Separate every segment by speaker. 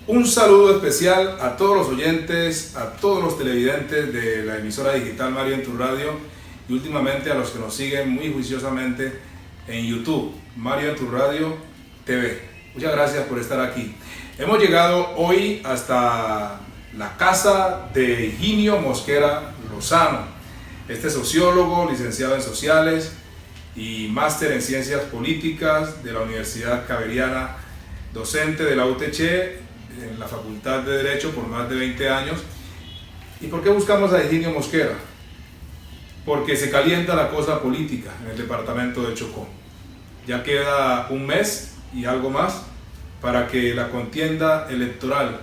Speaker 1: Un saludo especial a todos los oyentes, a todos los televidentes de la emisora digital Mario en tu Radio y últimamente a los que nos siguen muy juiciosamente en YouTube, Mario en tu Radio TV. Muchas gracias por estar aquí. Hemos llegado hoy hasta la casa de Higinio Mosquera Lozano. Este sociólogo, licenciado en sociales y máster en ciencias políticas de la Universidad Javeriana, docente de la UTC en la Facultad de Derecho por más de 20 años. ¿Y por qué buscamos a Higinio Mosquera? Porque se calienta la cosa política en el departamento de Chocó. Ya queda un mes y algo más para que la contienda electoral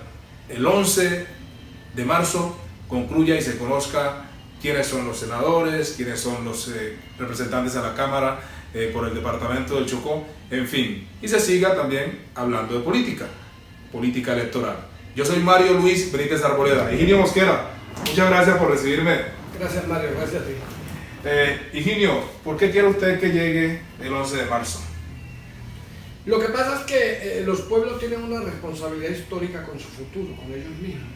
Speaker 1: el 11 de marzo concluya y se conozca quiénes son los senadores, quiénes son los representantes a la Cámara por el departamento del Chocó, en fin, y se siga también hablando de política electoral. Yo soy Mario Luis Benítez Arboleda. Higinio Mosquera, muchas gracias por recibirme.
Speaker 2: Gracias, Mario, gracias a ti.
Speaker 1: Higinio, ¿por qué quiere usted que llegue el 11 de marzo?
Speaker 2: Lo que pasa es que los pueblos tienen una responsabilidad histórica con su futuro, con ellos mismos.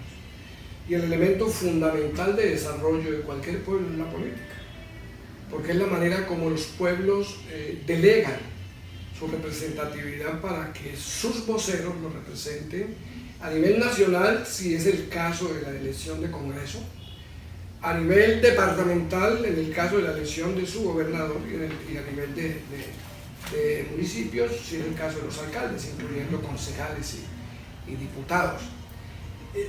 Speaker 2: Y el elemento fundamental de desarrollo de cualquier pueblo es la política, porque es la manera como los pueblos delegan su representatividad para que sus voceros lo representen a nivel nacional, si es el caso de la elección de Congreso, a nivel departamental, en el caso de la elección de su gobernador, y a nivel de municipios, si es el caso de los alcaldes, incluyendo concejales y diputados.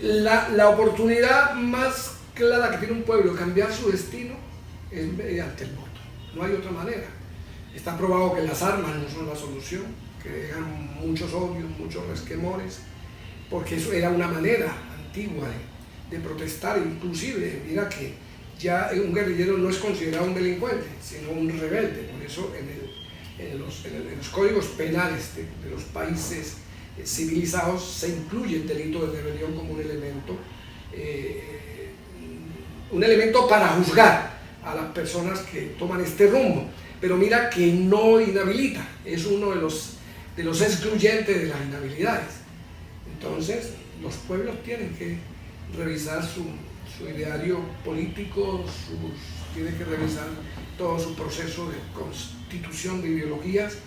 Speaker 2: La oportunidad más clara que tiene un pueblo de cambiar su destino es mediante el voto, no hay otra manera. Está probado que las armas no son la solución, que dejan muchos odios, muchos resquemores, porque eso era una manera antigua de protestar. Inclusive, mira que ya un guerrillero no es considerado un delincuente, sino un rebelde. Por eso en los códigos penales de los países civilizados se incluye el delito de rebelión como un elemento para juzgar a las personas que toman este rumbo. Pero mira que no inhabilita, es uno de los excluyentes de las inhabilidades. Entonces, los pueblos tienen que revisar su ideario político, tienen que revisar todo su proceso de constitución de ideologías,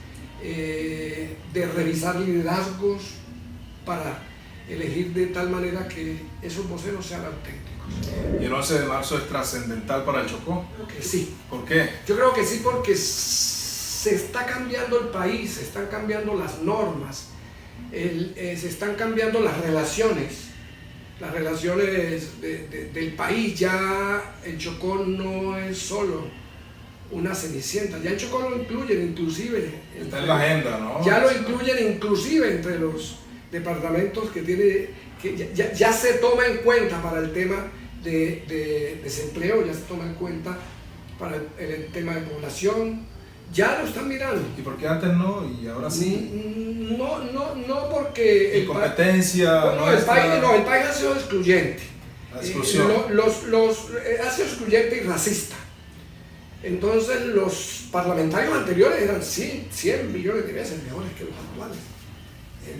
Speaker 2: de revisar liderazgos para elegir de tal manera que esos voceros sean auténticos.
Speaker 1: ¿Y el 11 de marzo es trascendental para el Chocó?
Speaker 2: Creo que sí.
Speaker 1: ¿Por qué?
Speaker 2: Yo creo que sí, porque se está cambiando el país, se están cambiando las normas, se están cambiando las relaciones del país. Ya el Chocó no es solo una cenicienta, ya el Chocó lo incluyen inclusive.
Speaker 1: Está en la agenda, ¿no?
Speaker 2: Ya lo incluyen inclusive entre los departamentos que ya se toma en cuenta para el tema de desempleo, ya se toma en cuenta para el tema de población, ya lo están mirando.
Speaker 1: ¿Y por qué antes no y ahora sí?
Speaker 2: No porque...
Speaker 1: ¿Incompetencia?
Speaker 2: El país ha sido excluyente.
Speaker 1: La exclusión.
Speaker 2: Ha sido excluyente y racista. Entonces los parlamentarios anteriores eran 100 millones de veces mejores que los actuales.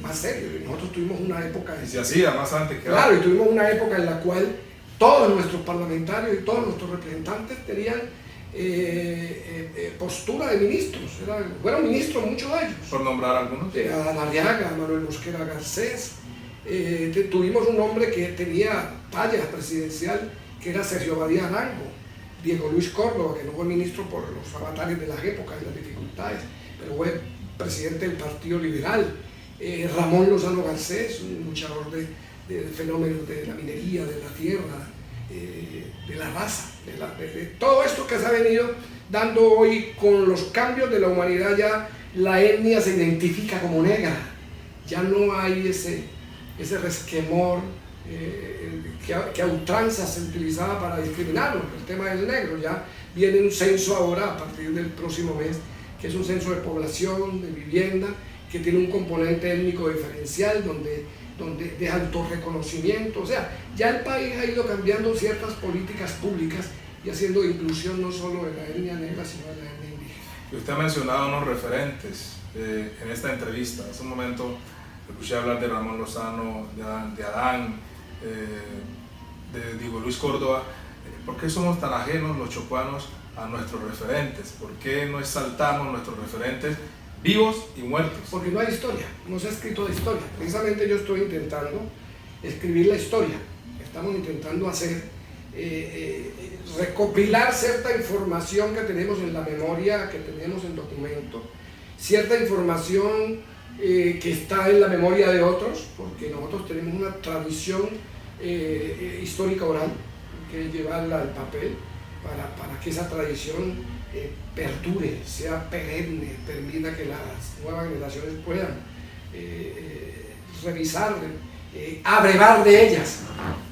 Speaker 2: Más serio, nosotros tuvimos una época...
Speaker 1: Y se hacía más antes que
Speaker 2: Claro, y tuvimos una época en la cual todos nuestros parlamentarios y todos nuestros representantes tenían postura de ministros, fueron ministros muchos de ellos.
Speaker 1: ¿Por nombrar algunos?
Speaker 2: Adán Arriaga, Manuel Mosquera Garcés, tuvimos un hombre que tenía talla presidencial, que era Sergio Badía Arango, Diego Luis Córdoba, que no fue ministro por los avatares de las épocas y las dificultades, pero fue presidente del Partido Liberal. Ramón Lozano Garcés, un luchador de fenómenos de la minería, de la tierra, de la raza, de todo esto que se ha venido dando hoy con los cambios de la humanidad. Ya la etnia se identifica como negra, ya no hay ese resquemor que a ultranza se utilizaba para discriminarlo. El tema del negro, ya viene un censo ahora a partir del próximo mes, que es un censo de población, de vivienda, que tiene un componente étnico diferencial, donde de autorreconocimiento. O sea, ya el país ha ido cambiando ciertas políticas públicas y haciendo inclusión no solo de la etnia negra, sino de la etnia indígena.
Speaker 1: Usted ha mencionado unos referentes en esta entrevista. Hace un momento escuché hablar de Ramón Lozano, de Adán, de Diego Luis Córdoba. ¿Por qué somos tan ajenos los chocuanos a nuestros referentes? ¿Por qué no exaltamos nuestros referentes vivos y muertos?
Speaker 2: Porque no hay historia, no se ha escrito la historia. Precisamente yo estoy intentando escribir la historia. Estamos intentando recopilar cierta información que tenemos en la memoria, que tenemos en documento, cierta información que está en la memoria de otros, porque nosotros tenemos una tradición histórica oral, que llevarla al papel para que esa tradición perdure, sea perenne, permita que las nuevas generaciones puedan revisar, abrevar de ellas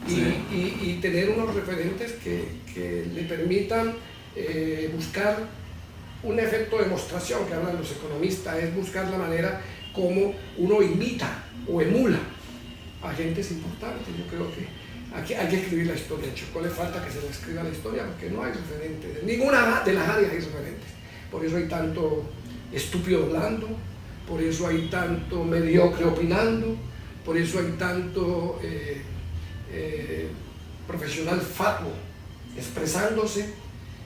Speaker 2: y tener unos referentes que le permitan buscar un efecto de demostración, que hablan los economistas, es buscar la manera como uno imita o emula a gentes importantes. Yo creo que aquí hay que escribir la historia. A Chocó le falta que se le escriba la historia porque no hay referentes, en ninguna de las áreas hay referentes. Por eso hay tanto estúpido hablando, por eso hay tanto mediocre opinando, por eso hay tanto profesional fatuo expresándose,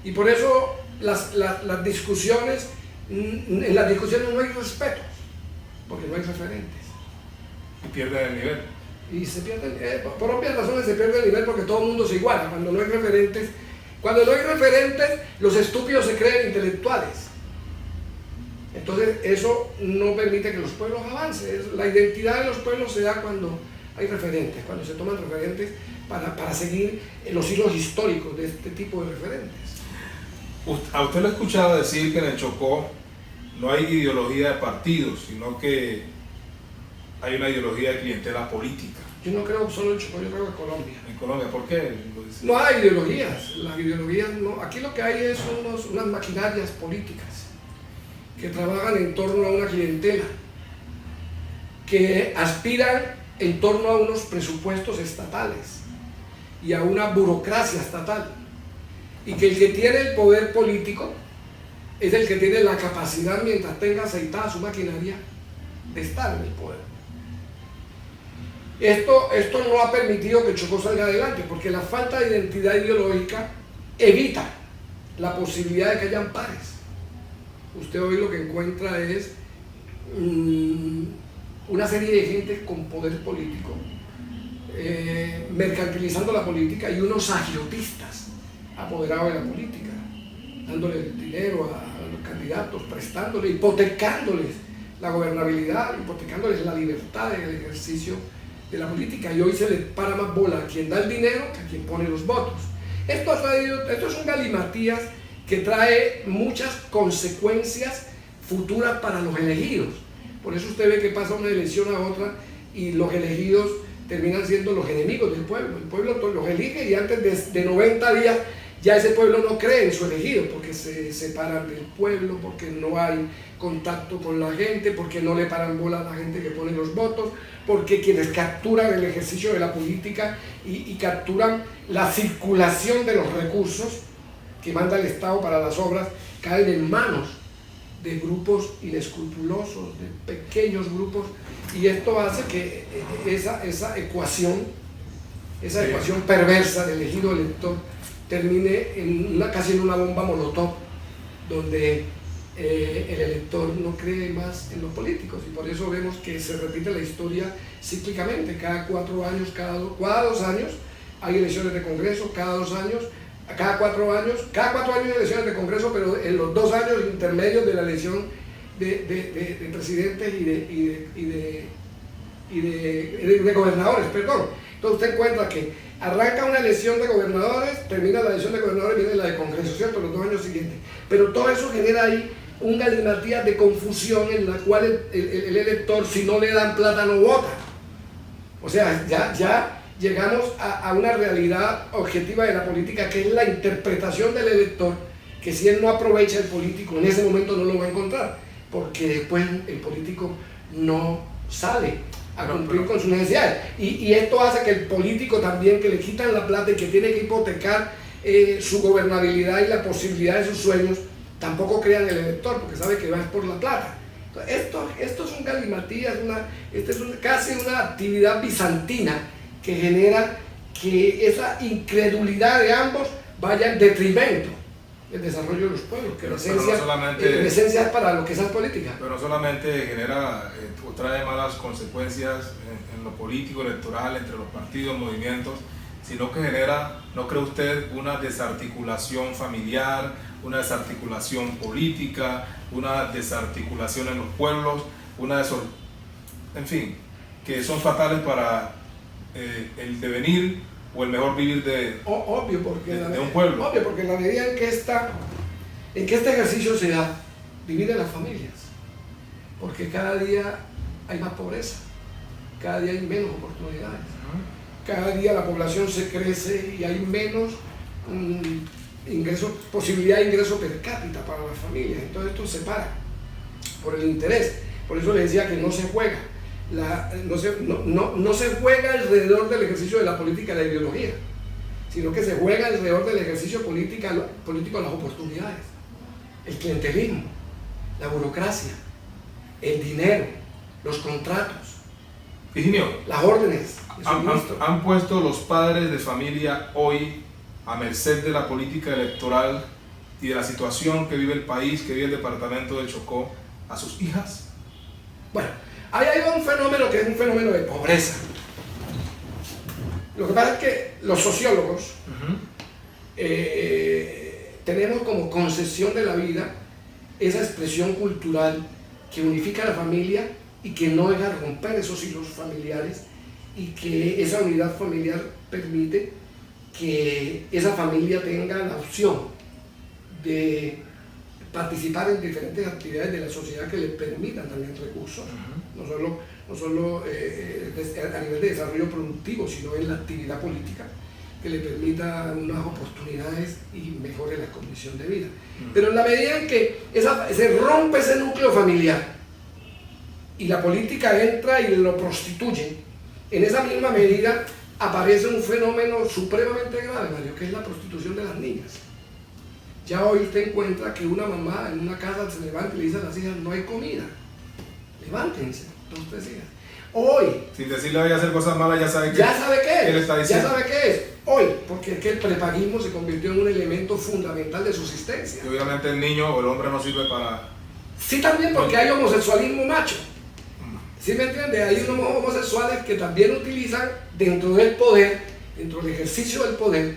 Speaker 2: y por eso las discusiones, en las discusiones no hay respeto, porque no hay referentes.
Speaker 1: Y pierden el nivel.
Speaker 2: Y se pierden, por obvias razones se pierde el nivel porque todo el mundo se iguala. Cuando no hay referentes, los estúpidos se creen intelectuales. Entonces eso no permite que los pueblos avancen. La identidad de los pueblos se da cuando hay referentes, cuando se toman referentes para seguir los hilos históricos de este tipo de referentes.
Speaker 1: A usted lo he escuchado decir que en el Chocó no hay ideología de partidos, sino que hay una ideología de clientela política.
Speaker 2: Yo no creo solo en Chocó, yo creo en Colombia.
Speaker 1: ¿En Colombia? ¿Por qué?
Speaker 2: No hay ideologías, las ideologías no. Aquí lo que hay es unas maquinarias políticas que trabajan en torno a una clientela, que aspiran en torno a unos presupuestos estatales y a una burocracia estatal, y que el que tiene el poder político es el que tiene la capacidad, mientras tenga aceitada su maquinaria, de estar en el poder. Esto no ha permitido que Chocó salga adelante, porque la falta de identidad ideológica evita la posibilidad de que hayan pares. Usted hoy lo que encuentra es una serie de gente con poder político, mercantilizando la política, y unos agiotistas apoderados de la política, dándole dinero a los candidatos, prestándole, hipotecándoles la gobernabilidad, hipotecándoles la libertad en el ejercicio de la política, y hoy se le para más bola a quien da el dinero que a quien pone los votos. Esto es un galimatías que trae muchas consecuencias futuras para los elegidos. Por eso usted ve que pasa una elección a otra y los elegidos terminan siendo los enemigos del pueblo. El pueblo los elige y antes de 90 días ya ese pueblo no cree en su elegido, porque se separan del pueblo, porque no hay contacto con la gente, porque no le paran bola a la gente que pone los votos, porque quienes capturan el ejercicio de la política y capturan la circulación de los recursos que manda el Estado para las obras caen en manos de grupos inescrupulosos, de pequeños grupos, y esto hace que esa ecuación perversa del elegido elector termine casi en una bomba molotov, donde el elector no cree más en los políticos, y por eso vemos que se repite la historia cíclicamente. Cada 4 años, cada 2 años hay elecciones de Congreso, cada 4 años hay elecciones de Congreso, pero en los 2 años intermedios de la elección de presidentes y de gobernadores, perdón. Entonces usted encuentra que arranca una elección de gobernadores, termina la elección de gobernadores y viene la de Congreso, ¿cierto? Los 2 años siguientes. Pero todo eso genera ahí un galimatías de confusión en la cual el elector, si no le dan plata, no vota. O sea, ya llegamos a una realidad objetiva de la política, que es la interpretación del elector, que si él no aprovecha el político, en ese momento no lo va a encontrar, porque después el político no sale a cumplir con sus necesidades. Y esto hace que el político también, que le quitan la plata y que tiene que hipotecar su gobernabilidad y la posibilidad de sus sueños, tampoco crea en el elector, porque sabe que va por la plata. Esto es un galimatías, casi una actividad bizantina que genera que esa incredulidad de ambos vaya en detrimento del desarrollo de los pueblos, que en esencia es para lo que es política.
Speaker 1: Pero no solamente genera o trae malas consecuencias en lo político, electoral, entre los partidos, movimientos, sino que genera, ¿no cree usted, una desarticulación familiar, una desarticulación política, una desarticulación en los pueblos, en fin, que son fatales para el devenir o el mejor vivir de un pueblo?
Speaker 2: Obvio, porque en la medida en que este ejercicio se da, divide las familias, porque cada día hay más pobreza, cada día hay menos oportunidades, cada día la población se crece y hay menos posibilidad de ingreso per cápita para las familias. Entonces esto separa por el interés. Por eso le decía que no se juega. No se juega alrededor del ejercicio de la política de la ideología, sino que se juega alrededor del ejercicio político de las oportunidades, el clientelismo, la burocracia, el dinero, los contratos,
Speaker 1: Higinio,
Speaker 2: las órdenes.
Speaker 1: ¿Han puesto los padres de familia hoy a merced de la política electoral y de la situación que vive el país, que vive el departamento de Chocó, a sus hijas?
Speaker 2: Bueno, ahí hay un fenómeno que es un fenómeno de pobreza. Lo que pasa es que los sociólogos tenemos como concesión de la vida esa expresión cultural que unifica a la familia y que no deja romper esos hilos familiares, y que esa unidad familiar permite que esa familia tenga la opción de participar en diferentes actividades de la sociedad que le permitan también recursos, no solo a nivel de desarrollo productivo, sino en la actividad política, que le permita unas oportunidades y mejore la condición de vida. Pero en la medida en que se rompe ese núcleo familiar y la política entra y lo prostituye, en esa misma medida aparece un fenómeno supremamente grave, Mario, que es la prostitución de las niñas. Ya hoy usted encuentra que una mamá en una casa se levanta y le dice a las hijas: no hay comida, levántense, dos, tres hijas. Hoy,
Speaker 1: sin decirle voy a hacer cosas malas, ya sabe
Speaker 2: qué
Speaker 1: le está diciendo.
Speaker 2: Ya sabe qué es. Hoy, porque es que el prepagismo se convirtió en un elemento fundamental de subsistencia.
Speaker 1: Y obviamente el niño o el hombre no sirve para...
Speaker 2: Sí, también porque hay homosexualismo macho. ¿Sí me entiende? Hay unos homosexuales que también utilizan dentro del poder, dentro del ejercicio del poder,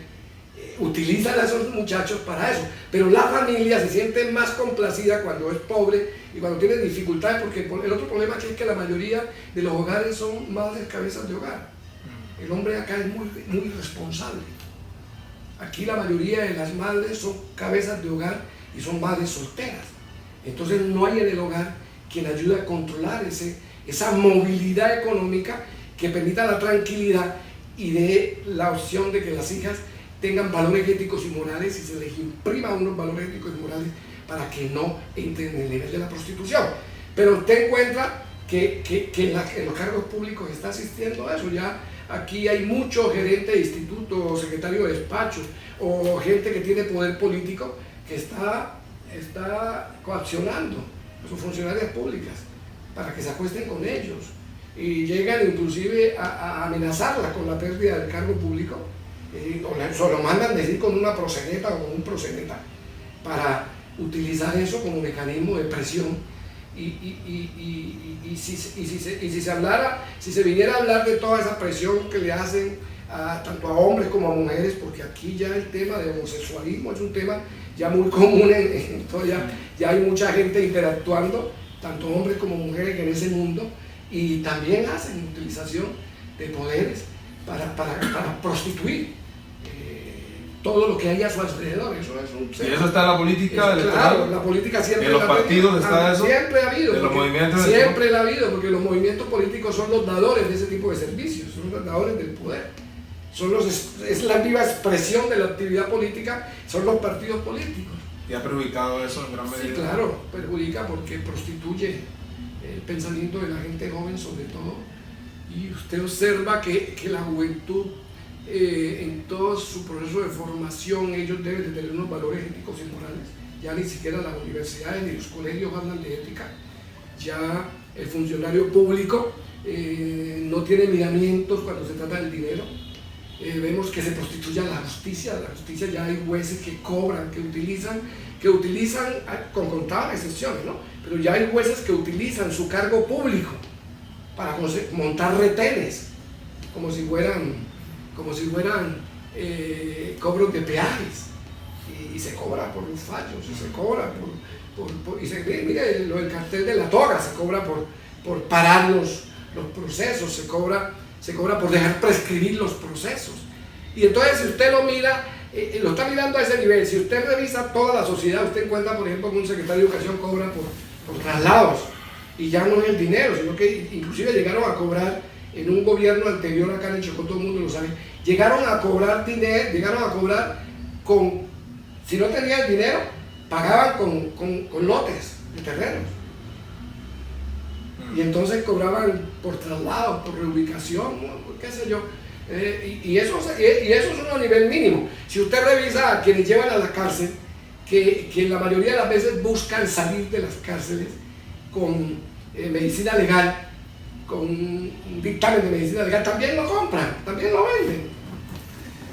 Speaker 2: utilizan a esos muchachos para eso. Pero la familia se siente más complacida cuando es pobre y cuando tiene dificultades, porque el otro problema aquí es que la mayoría de los hogares son madres cabezas de hogar. El hombre acá es muy responsable. Aquí la mayoría de las madres son cabezas de hogar y son madres solteras. Entonces no hay en el hogar quien ayude a controlar esa movilidad económica que permita la tranquilidad y dé la opción de que las hijas tengan valores éticos y morales y se les imprima unos valores éticos y morales para que no entren en el nivel de la prostitución. Pero usted encuentra que en los cargos públicos está asistiendo a eso. Ya aquí hay muchos gerentes de instituto, o secretarios de despacho, o gente que tiene poder político que está coaccionando a sus funcionarias públicas para que se acuesten con ellos, y llegan inclusive a amenazarla con la pérdida del cargo público, o lo mandan decir con una proxeneta o con un proxeneta para utilizar eso como mecanismo de presión. Y si se viniera a hablar de toda esa presión que le hacen tanto a hombres como a mujeres, porque aquí ya el tema de homosexualismo es un tema ya muy común, ya hay mucha gente interactuando, tanto hombres como mujeres, en ese mundo, y también hacen utilización de poderes para prostituir todo lo que hay a su alrededor. Eso es un...
Speaker 1: ¿Y eso está en la política electoral?
Speaker 2: Claro, la política siempre...
Speaker 1: ¿En los partidos está eso?
Speaker 2: Siempre ha habido.
Speaker 1: ¿En los movimientos?
Speaker 2: Siempre ha habido, porque los movimientos políticos son los dadores de ese tipo de servicios, son los dadores del poder. Es la viva expresión de la actividad política, son los partidos políticos.
Speaker 1: ¿Y ha perjudicado eso en gran medida?
Speaker 2: Sí, claro, perjudica porque prostituye el pensamiento de la gente joven sobre todo, y usted observa que la juventud en todo su proceso de formación ellos deben de tener unos valores éticos y morales. Ya ni siquiera las universidades ni los colegios hablan de ética, ya el funcionario público no tiene miramientos cuando se trata del dinero. Vemos que se prostituye la justicia ya hay jueces que cobran, que utilizan con contadas excepciones, ¿no? Pero ya hay jueces que utilizan su cargo público para montar retenes, como si fueran cobros de peajes, y se cobra por los fallos, y se cobra mire lo del cartel de la toga, se cobra por parar los procesos, se cobra por dejar prescribir los procesos. Y entonces, si usted lo mira, lo está mirando a ese nivel. Si usted revisa toda la sociedad, usted encuentra, por ejemplo, que un secretario de Educación cobra por traslados, y ya no es el dinero, sino que inclusive llegaron a cobrar en un gobierno anterior acá en el Chocó, todo el mundo lo sabe, llegaron a cobrar dinero, si no tenían dinero, pagaban con lotes de terrenos. Y entonces cobraban por traslado, por reubicación, qué sé yo. Y eso es uno a nivel mínimo. Si usted revisa a quienes llevan a la cárcel, que la mayoría de las veces buscan salir de las cárceles con medicina legal, con un dictamen de medicina legal, también lo compran, también lo venden.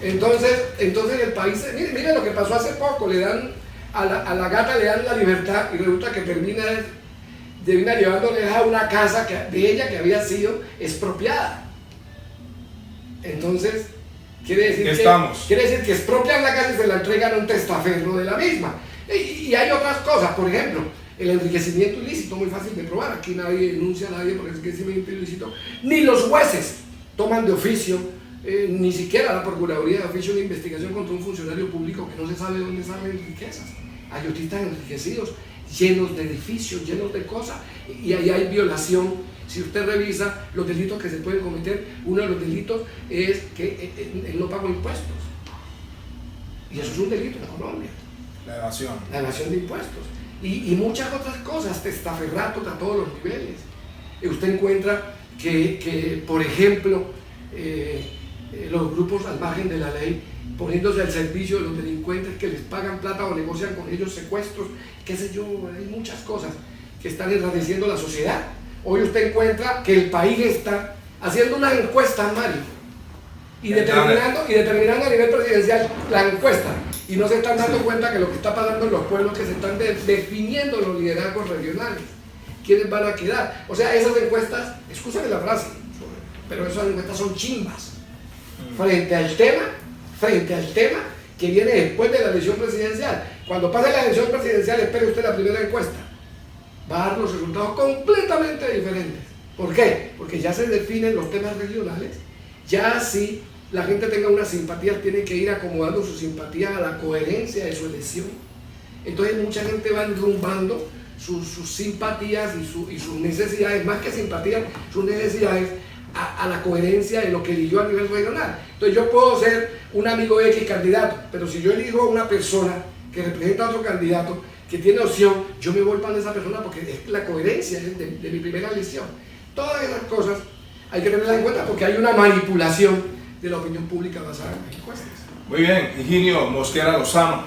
Speaker 2: Entonces el país, mire lo que pasó hace poco, le dan a la gata le dan la libertad y resulta que termina llevándole a una casa de ella que había sido expropiada. Entonces, quiere decir que expropian la casa y se la entregan a un testaferro de la misma. Y hay otras cosas, por ejemplo, el enriquecimiento ilícito, muy fácil de probar. Aquí nadie denuncia a nadie por enriquecimiento ilícito, ni los jueces toman de oficio, ni siquiera la Procuraduría de oficio una investigación contra un funcionario público que no se sabe dónde salen riquezas. Hay autistas enriquecidos, llenos de edificios, llenos de cosas, y ahí hay violación. Si usted revisa los delitos que se pueden cometer, uno de los delitos es que él no pagó impuestos. Y eso es un delito en Colombia.
Speaker 1: La evasión.
Speaker 2: La evasión de impuestos. Y muchas otras cosas, testaferratos a todos los niveles. Usted encuentra que por ejemplo, los grupos al margen de la ley, poniéndose al servicio de los delincuentes que les pagan plata o negocian con ellos secuestros, qué sé yo, hay muchas cosas que están enrareciendo la sociedad. Hoy usted encuentra que el país está haciendo una encuesta, Mario, y determinando a nivel presidencial la encuesta, y no se están dando cuenta que lo que está pasando en los pueblos, que se están definiendo los liderazgos regionales, quiénes van a quedar. O sea, esas encuestas, escúchame la frase, pero esas encuestas son chimbas frente al tema que viene después de la elección presidencial. Cuando pase la elección presidencial, espere usted la primera encuesta, va a dar los resultados completamente diferentes. ¿Por qué? Porque ya se definen los temas regionales, ya si la gente tenga una simpatía, tiene que ir acomodando su simpatía a la coherencia de su elección. Entonces mucha gente va enrumbando sus simpatías y sus necesidades, más que simpatías, sus necesidades a la coherencia de lo que eligió a nivel regional. Entonces yo puedo ser un amigo X candidato, pero si yo elijo a una persona que representa a otro candidato, que tiene opción, yo me voy para esa persona porque es la coherencia de mi primera elección. Todas esas cosas hay que tenerlas en cuenta porque hay una manipulación de la opinión pública basada en las encuestas.
Speaker 1: Muy bien, Higinio Mosquera Lozano,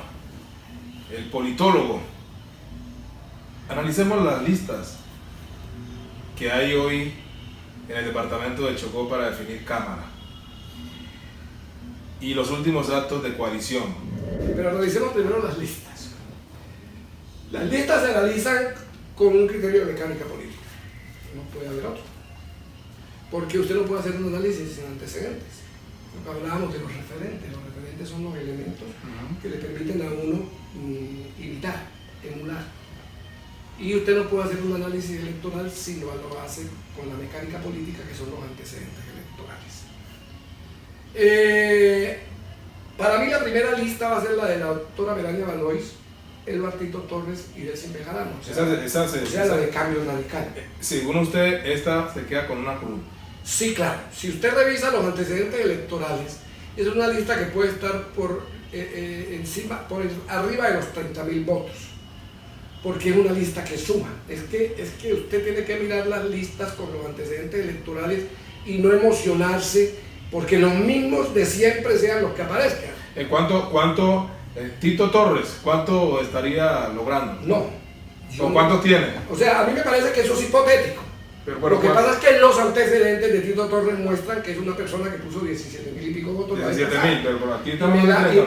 Speaker 1: el politólogo. Analicemos las listas que hay hoy en el departamento de Chocó para definir Cámara y los últimos actos de coalición.
Speaker 2: Pero analicemos primero las listas. Las listas se analizan con un criterio de mecánica política, no puede haber otro, porque usted no puede hacer un análisis sin antecedentes. Hablábamos de los referentes son los elementos que le permiten a uno imitar, emular. Y usted no puede hacer un análisis electoral si no lo hace con la mecánica política, que son los antecedentes electorales. Para mí la primera lista va a ser la de la doctora Melania Valois, Eduardo Tito Torres y Delcy Bejarano, o sea, la de Cambio Radical.
Speaker 1: Según usted, esta se queda con una cruz.
Speaker 2: Sí, claro. Si usted revisa los antecedentes electorales, es una lista que puede estar por arriba de los 30.000 votos, porque es una lista que suma. Es que usted tiene que mirar las listas con los antecedentes electorales y no emocionarse porque los mismos de siempre sean los que aparezcan.
Speaker 1: ¿Cuánto Tito Torres, cuánto estaría logrando?
Speaker 2: No,
Speaker 1: ¿O cuántos tiene?
Speaker 2: O sea, a mí me parece que eso es hipotético.
Speaker 1: Pero bueno,
Speaker 2: lo que pasa es que los antecedentes de Tito Torres muestran que es una persona que puso 17.000 y pico votos.
Speaker 1: 17.000, pero por aquí estamos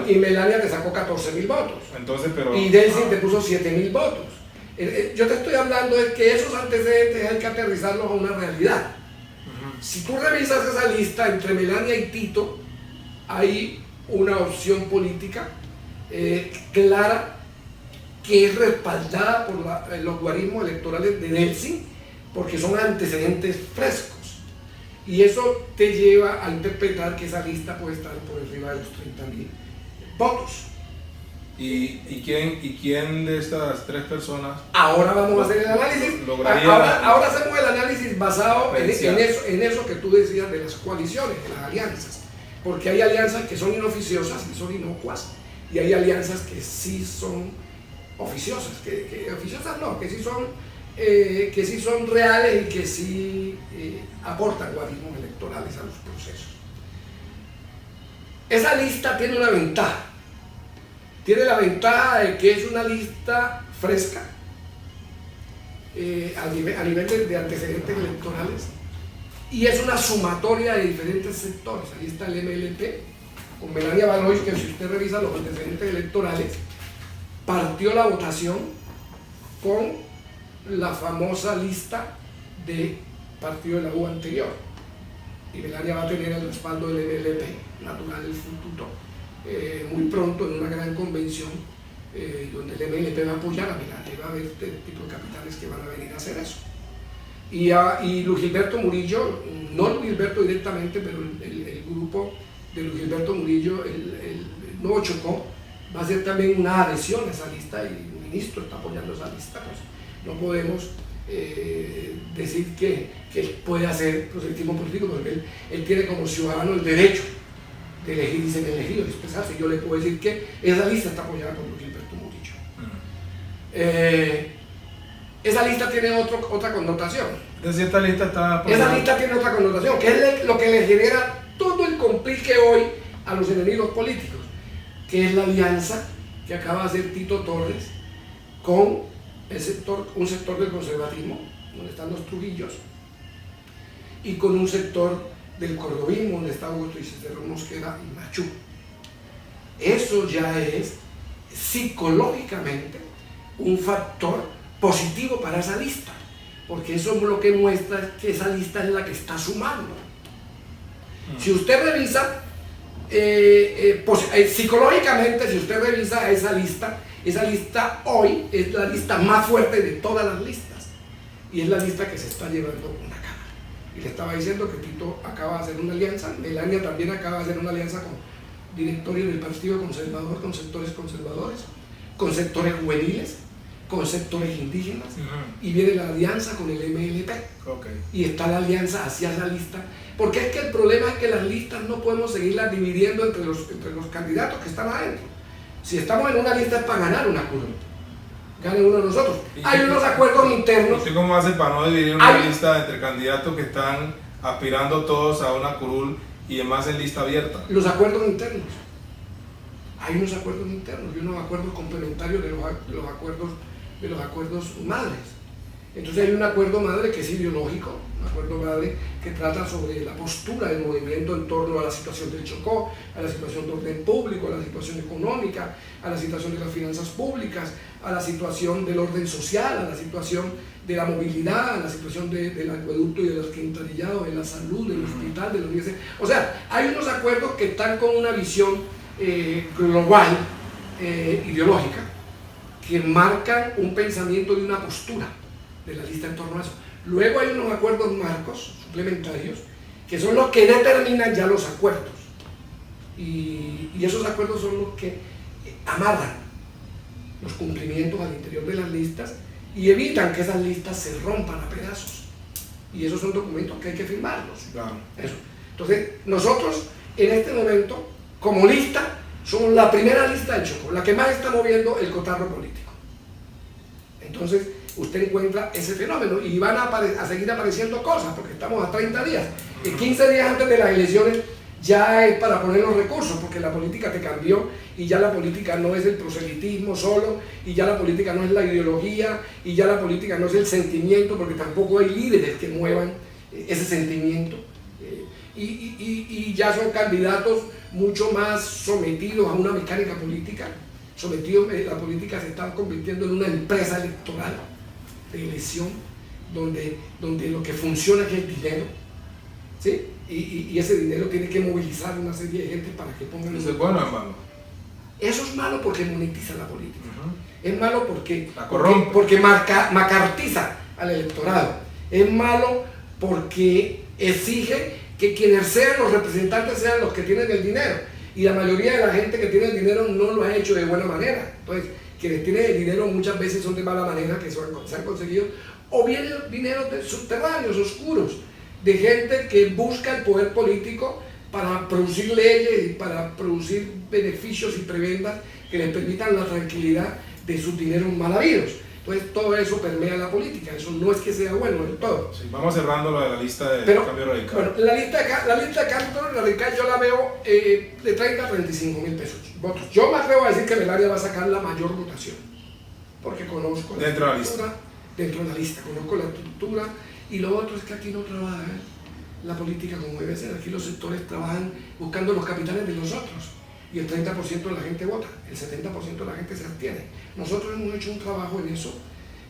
Speaker 2: y Melania te sacó 14.000 votos.
Speaker 1: Entonces, pero...
Speaker 2: Y Delcy te puso 7.000 votos. Yo te estoy hablando de que esos antecedentes hay que aterrizarlos a una realidad. Si tú revisas esa lista entre Melania y Tito, hay una opción política clara que es respaldada por los guarismos electorales de Delcy, porque son antecedentes frescos. Y eso te lleva a interpretar que esa lista puede estar por encima de los 30.000 votos.
Speaker 1: ¿Y quién de estas tres personas?
Speaker 2: Ahora vamos a hacer el análisis. Ahora hacemos el análisis basado en eso que tú decías de las coaliciones, de las alianzas. Porque hay alianzas que son inoficiosas y son inocuas, y hay alianzas que sí son oficiosas, que sí son reales y que sí aportan guarismos electorales a los procesos. Esa lista tiene una ventaja. Tiene la ventaja de que es una lista fresca a nivel de antecedentes electorales, y es una sumatoria de diferentes sectores. Ahí está el MLP con Melania Valois, que si usted revisa los antecedentes electorales, partió la votación con la famosa lista de partido de la U anterior, y Melania va a tener el respaldo del MLP natural del futuro muy pronto en una gran convención donde el MLP va a apoyar a Melania, va a haber este tipo de capitales que van a venir a hacer eso. Y Luis Gilberto Murillo, no Luis Gilberto directamente, pero el grupo de Luis Gilberto Murillo, el Nuevo Chocó, va a hacer también una adhesión a esa lista, y el ministro está apoyando esa lista. Pues no podemos decir que él puede hacer proselitismo político, porque él tiene como ciudadano el derecho de elegir y ser elegido, de expresarse. Yo le puedo decir que esa lista está apoyada por Luis Gilberto Murillo. Esa lista tiene otra connotación.
Speaker 1: Entonces esta lista está apoyada.
Speaker 2: Esa lista tiene otra connotación, que es lo que le genera todo el complique hoy a los enemigos políticos, que es la alianza que acaba de hacer Tito Torres con un sector del conservatismo, donde están los Trujillos, y con un sector del cordovismo, donde está Augusto Cicerón Mosquera y Machú. Eso ya es psicológicamente un factor positivo para esa lista, porque eso lo que muestra es que esa lista es la que está sumando. Si usted revisa psicológicamente, si usted revisa esa lista hoy es la lista más fuerte de todas las listas, y es la lista que se está llevando una cámara. Y le estaba diciendo que Tito acaba de hacer una alianza, Melania también acaba de hacer una alianza con directorios del Partido Conservador, con sectores conservadores, con sectores juveniles, con sectores indígenas, y viene la alianza con el MLP, y está la alianza hacia esa lista, porque es que el problema es que las listas no podemos seguirlas dividiendo entre los candidatos que están adentro. Si estamos en una lista es para ganar una curul, gane uno de nosotros. Hay unos acuerdos internos.
Speaker 1: ¿Usted cómo hace para no dividir una lista entre candidatos que están aspirando todos a una curul y además en lista abierta?
Speaker 2: Los acuerdos internos. Hay unos acuerdos internos y unos acuerdos complementarios de los acuerdos madres. Entonces hay un acuerdo madre que es ideológico, un acuerdo madre que trata sobre la postura del movimiento en torno a la situación del Chocó, a la situación de orden público, a la situación económica, a la situación de las finanzas públicas, a la situación del orden social, a la situación de la movilidad, a la situación del acueducto y del alcantarillado, de la salud, del hospital, de la universidad. O sea, hay unos acuerdos que están con una visión global, ideológica, que marcan un pensamiento y una postura de la lista en torno a eso. Luego hay unos acuerdos marcos suplementarios que son los que determinan ya los acuerdos, y esos acuerdos son los que amarran los cumplimientos al interior de las listas y evitan que esas listas se rompan a pedazos, y esos son documentos que hay que firmarlos.
Speaker 1: Claro.
Speaker 2: Eso. Entonces nosotros en este momento como lista somos la primera lista del Chocó, la que más está moviendo el cotarro político. Entonces usted encuentra ese fenómeno, y van a seguir apareciendo cosas, porque estamos a 30 días, 15 días antes de las elecciones ya es para poner los recursos, porque la política te cambió y ya la política no es el proselitismo solo, y ya la política no es la ideología, y ya la política no es el sentimiento, porque tampoco hay líderes que muevan ese sentimiento. Y ya son candidatos mucho más sometidos a una mecánica política, la política se está convirtiendo en una empresa electoral de elección, donde lo que funciona es el dinero, ¿sí? Y ese dinero tiene que movilizar una serie de gente para que pongan...
Speaker 1: ¿Eso es bueno o es malo?
Speaker 2: Eso es malo porque monetiza la política. Es malo porque macartiza al electorado. Es malo porque exige que quienes sean los representantes sean los que tienen el dinero. Y la mayoría de la gente que tiene el dinero no lo ha hecho de buena manera. Entonces, quienes tienen el dinero muchas veces son de mala manera, que se han conseguido, o viene dinero de subterráneos, oscuros, de gente que busca el poder político para producir leyes y para producir beneficios y prebendas que les permitan la tranquilidad de sus dineros mal habidos. Entonces todo eso permea la política, eso no es que sea bueno del todo.
Speaker 1: Sí, vamos cerrando lo de la lista de cambio radical.
Speaker 2: Bueno, la lista de cambio radical yo la veo de 30 a 35 mil pesos votos. Yo me atrevo a decir que Melania va a sacar la mayor votación, porque conozco la
Speaker 1: dentro de la lista.
Speaker 2: Dentro de la lista, conozco la estructura, y lo otro es que aquí no trabaja la política como debe ser. Aquí los sectores trabajan buscando los capitales de los otros, y el 30% de la gente vota, el 70% de la gente se abstiene. Nosotros hemos hecho un trabajo en eso,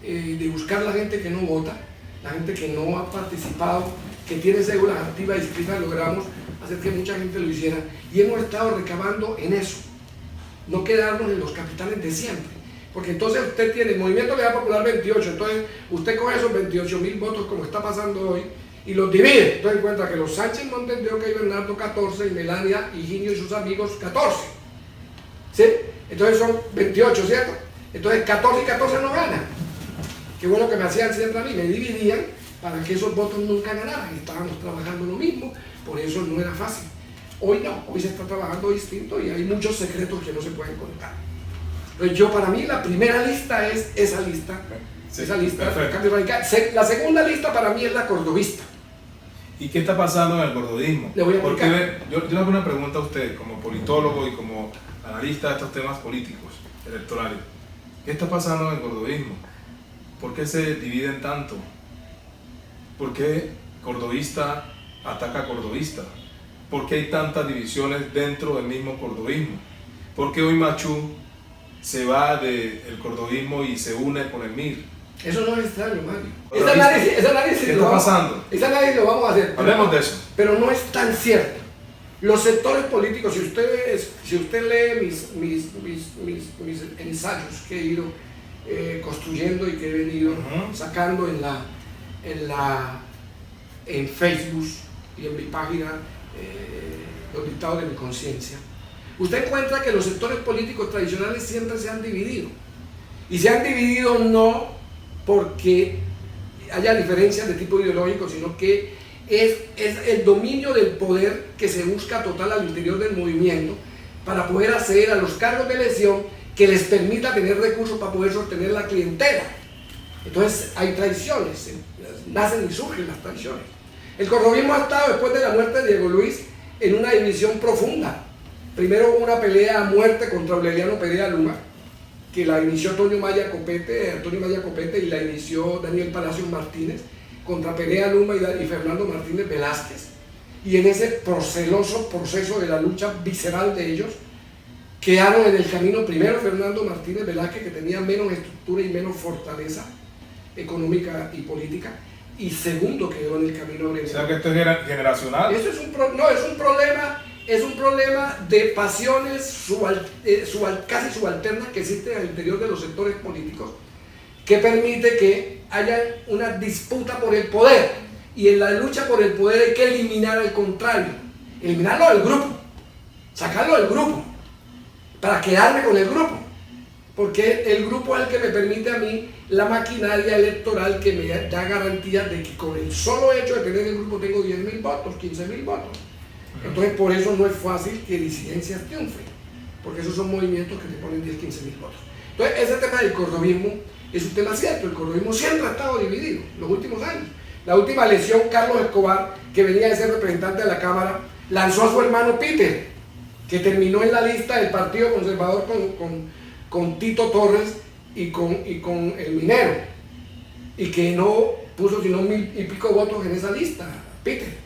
Speaker 2: de buscar la gente que no vota, la gente que no ha participado, que tiene cédulas activas y inscritas. Logramos hacer que mucha gente lo hiciera, y hemos estado recabando en eso, no quedarnos en los capitales de siempre, porque entonces usted tiene el Movimiento Legal Popular 28, entonces usted coge esos 28.000 votos como está pasando hoy y los divide. Entonces encuentra que los Sánchez Montes de Oca y Bernardo 14, y Melania, Higinio y sus amigos 14, ¿sí? Entonces son 28, ¿cierto? Entonces 14 y 14 no ganan. Qué bueno que me hacían siempre a mí, me dividían para que esos votos nunca ganaran, y estábamos trabajando lo mismo, por eso no era fácil. Hoy no, hoy se está trabajando distinto y hay muchos secretos que no se pueden contar. Entonces para mí la primera lista es esa lista,
Speaker 1: sí,
Speaker 2: esa lista
Speaker 1: perfecto.
Speaker 2: de cambio radical. La segunda lista para mí es la cordobista.
Speaker 1: ¿Y qué está pasando en el gordodismo?
Speaker 2: Le voy a
Speaker 1: Porque yo le hago una pregunta a usted, como politólogo y como analista de estos temas políticos, electorales. ¿Qué está pasando en el gordodismo? ¿Por qué se dividen tanto? ¿Por qué cordobista ataca a cordobista? ¿Por qué hay tantas divisiones dentro del mismo cordobismo? ¿Por qué hoy Machú se va del cordobismo y se une con el MIR?
Speaker 2: Eso no es extraño, Mario.
Speaker 1: Ese análisis, ¿qué está pasando?
Speaker 2: Ese análisis lo vamos a hacer.
Speaker 1: Hablemos de eso.
Speaker 2: Pero no es tan cierto. Los sectores políticos, si usted lee mis ensayos que he ido construyendo y que he venido sacando en Facebook y en mi página, Los Dictados de mi Conciencia, usted encuentra que los sectores políticos tradicionales siempre se han dividido. Y se han dividido no porque haya diferencias de tipo ideológico, sino que es el dominio del poder que se busca total al interior del movimiento para poder acceder a los cargos de elección que les permita tener recursos para poder sostener la clientela. Entonces hay traiciones, nacen y surgen las traiciones. El cordobismo ha estado, después de la muerte de Diego Luis, en una división profunda. Primero hubo una pelea a muerte contra Aureliano Perea Luma, que la inició Antonio Maya Copete, y la inició Daniel Palacios Martínez, contra Perea Luma y Fernando Martínez Velázquez. Y en ese proceloso proceso de la lucha visceral de ellos, quedaron en el camino primero Fernando Martínez Velázquez, que tenía menos estructura y menos fortaleza económica y política, y segundo quedó en el camino Aureliano.
Speaker 1: O sea que esto es generacional.
Speaker 2: Eso es un problema de pasiones casi subalternas que existen al interior de los sectores políticos, que permite que haya una disputa por el poder, y en la lucha por el poder hay que eliminar al contrario, eliminarlo del grupo, sacarlo del grupo, para quedarme con el grupo, porque el grupo es el que me permite a mí la maquinaria electoral que me da garantías de que con el solo hecho de tener el grupo tengo 10.000 votos, 15.000 votos. Entonces por eso no es fácil que disidencias triunfen, porque esos son movimientos que te ponen 10, 15.000 votos. Entonces ese tema del cordobismo es un tema cierto. El cordobismo siempre ha estado dividido los últimos años. La última elección, Carlos Escobar, que venía de ser representante de la Cámara, lanzó a su hermano Peter, que terminó en la lista del Partido Conservador con Tito Torres y con el Minero, y que no puso sino 1000 y pico votos en esa lista, Peter.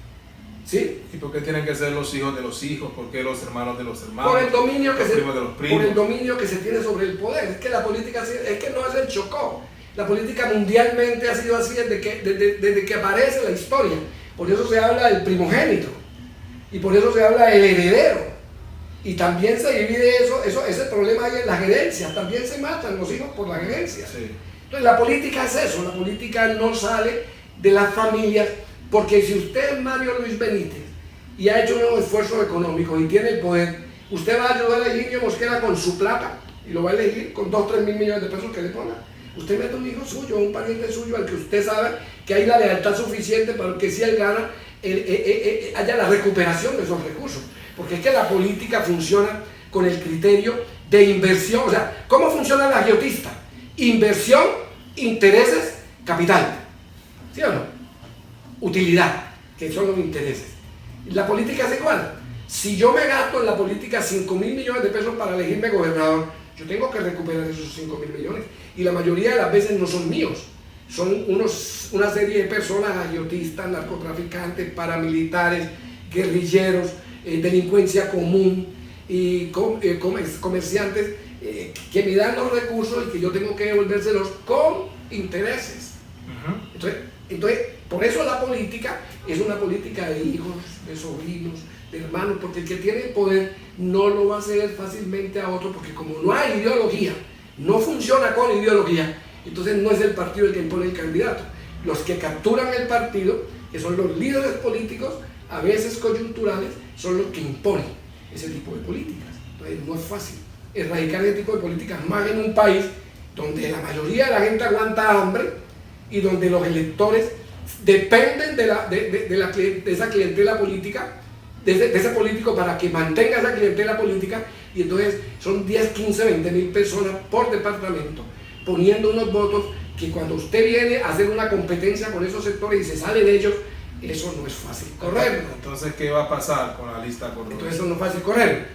Speaker 2: ¿Sí?
Speaker 1: ¿Y por qué tienen que ser los hijos de los hijos? ¿Por qué los hermanos de los hermanos?
Speaker 2: Por el dominio que
Speaker 1: los primos de los primos.
Speaker 2: Por el dominio que se tiene sobre el poder. Es que la política es que no es el Chocó. La política mundialmente ha sido así desde que aparece la historia. Por eso se habla del primogénito. Y por eso se habla del heredero. Y también se divide ese problema ahí en las herencias. También se matan los hijos por las herencias.
Speaker 1: Sí.
Speaker 2: Entonces la política es eso. La política no sale de las familias. Porque si usted es Mario Luis Benítez y ha hecho unos esfuerzos económicos y tiene el poder, usted va a ayudar a Higinio Mosquera con su plata y lo va a elegir con 2 o 3 mil millones de pesos que le ponga. Usted mete a un hijo suyo, a un pariente suyo al que usted sabe que hay la lealtad suficiente para que si él gana haya la recuperación de esos recursos. Porque es que la política funciona con el criterio de inversión. O sea, ¿cómo funciona la agiotista? Inversión, intereses, capital. ¿Sí o no? Utilidad, que son los intereses. La política es igual. Si yo me gasto en la política 5 mil millones de pesos para elegirme gobernador, yo tengo que recuperar esos 5 mil millones. Y la mayoría de las veces no son míos. Son una serie de personas agiotistas, narcotraficantes, paramilitares, guerrilleros, delincuencia común y comerciantes que me dan los recursos y que yo tengo que devolvérselos con intereses. Entonces, por eso la política es una política de hijos, de sobrinos, de hermanos, porque el que tiene el poder no lo va a ceder fácilmente a otro, porque como no hay ideología, no funciona con ideología, entonces no es el partido el que impone el candidato. Los que capturan el partido, que son los líderes políticos, a veces coyunturales, son los que imponen ese tipo de políticas. Entonces no es fácil erradicar ese tipo de políticas, más en un país donde la mayoría de la gente aguanta hambre y donde los electores dependen de esa clientela política, de ese político para que mantenga esa clientela política, y entonces son 10, 15, 20 mil personas por departamento poniendo unos votos que cuando usted viene a hacer una competencia con esos sectores y se sale de ellos, eso no es fácil correr.
Speaker 1: Entonces, ¿qué va a pasar con la lista cordobista?
Speaker 2: Entonces eso no es fácil correr.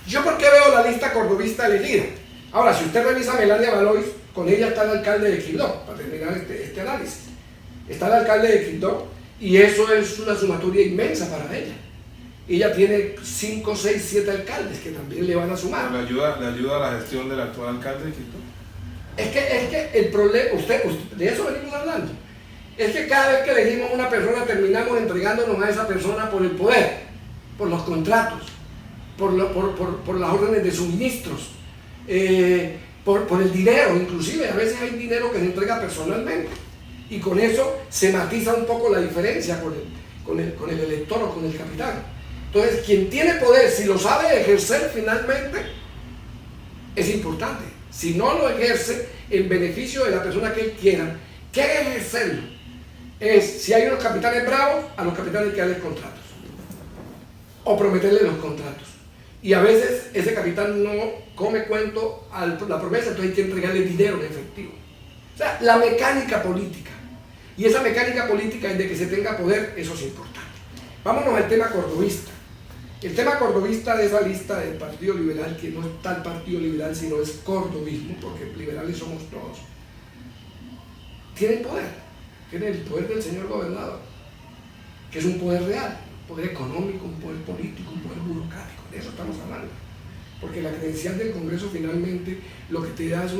Speaker 2: ¿Yo por qué veo la lista cordobista elegida? Ahora, si usted revisa a Melania Valois, con ella está el alcalde de Quibdó, para terminar este análisis. Está el alcalde de Quibdó y eso es una sumatoria inmensa para ella. Ella tiene 5, 6, 7 alcaldes que también le van a sumar.
Speaker 1: ¿Le ayuda a la gestión del actual alcalde de Quibdó?
Speaker 2: Es que el problema, usted, de eso venimos hablando, es que cada vez que elegimos una persona terminamos entregándonos a esa persona por el poder, por los contratos, por las órdenes de suministros, por el dinero. Inclusive a veces hay dinero que se entrega personalmente y con eso se matiza un poco la diferencia con el elector o con el capitán. Entonces, quien tiene poder, si lo sabe ejercer finalmente, es importante. Si no lo ejerce en beneficio de la persona que él quiera, ¿qué es ejercerlo? Es, si hay unos capitanes bravos, a los capitanes hay que darles contratos o prometerles los contratos. Y a veces ese capitán no come cuento a la promesa, entonces hay que entregarle dinero en efectivo. O sea, la mecánica política. Y esa mecánica política es de que se tenga poder, eso es importante. Vámonos al tema cordobista. El tema cordobista de esa lista del Partido Liberal, que no es tal Partido Liberal, sino es cordobismo, porque liberales somos todos, tiene poder. Tiene el poder del señor gobernador, que es un poder real, un poder económico, un poder político, un poder burocrático. De eso estamos hablando. Porque la credencial del Congreso finalmente lo que te da es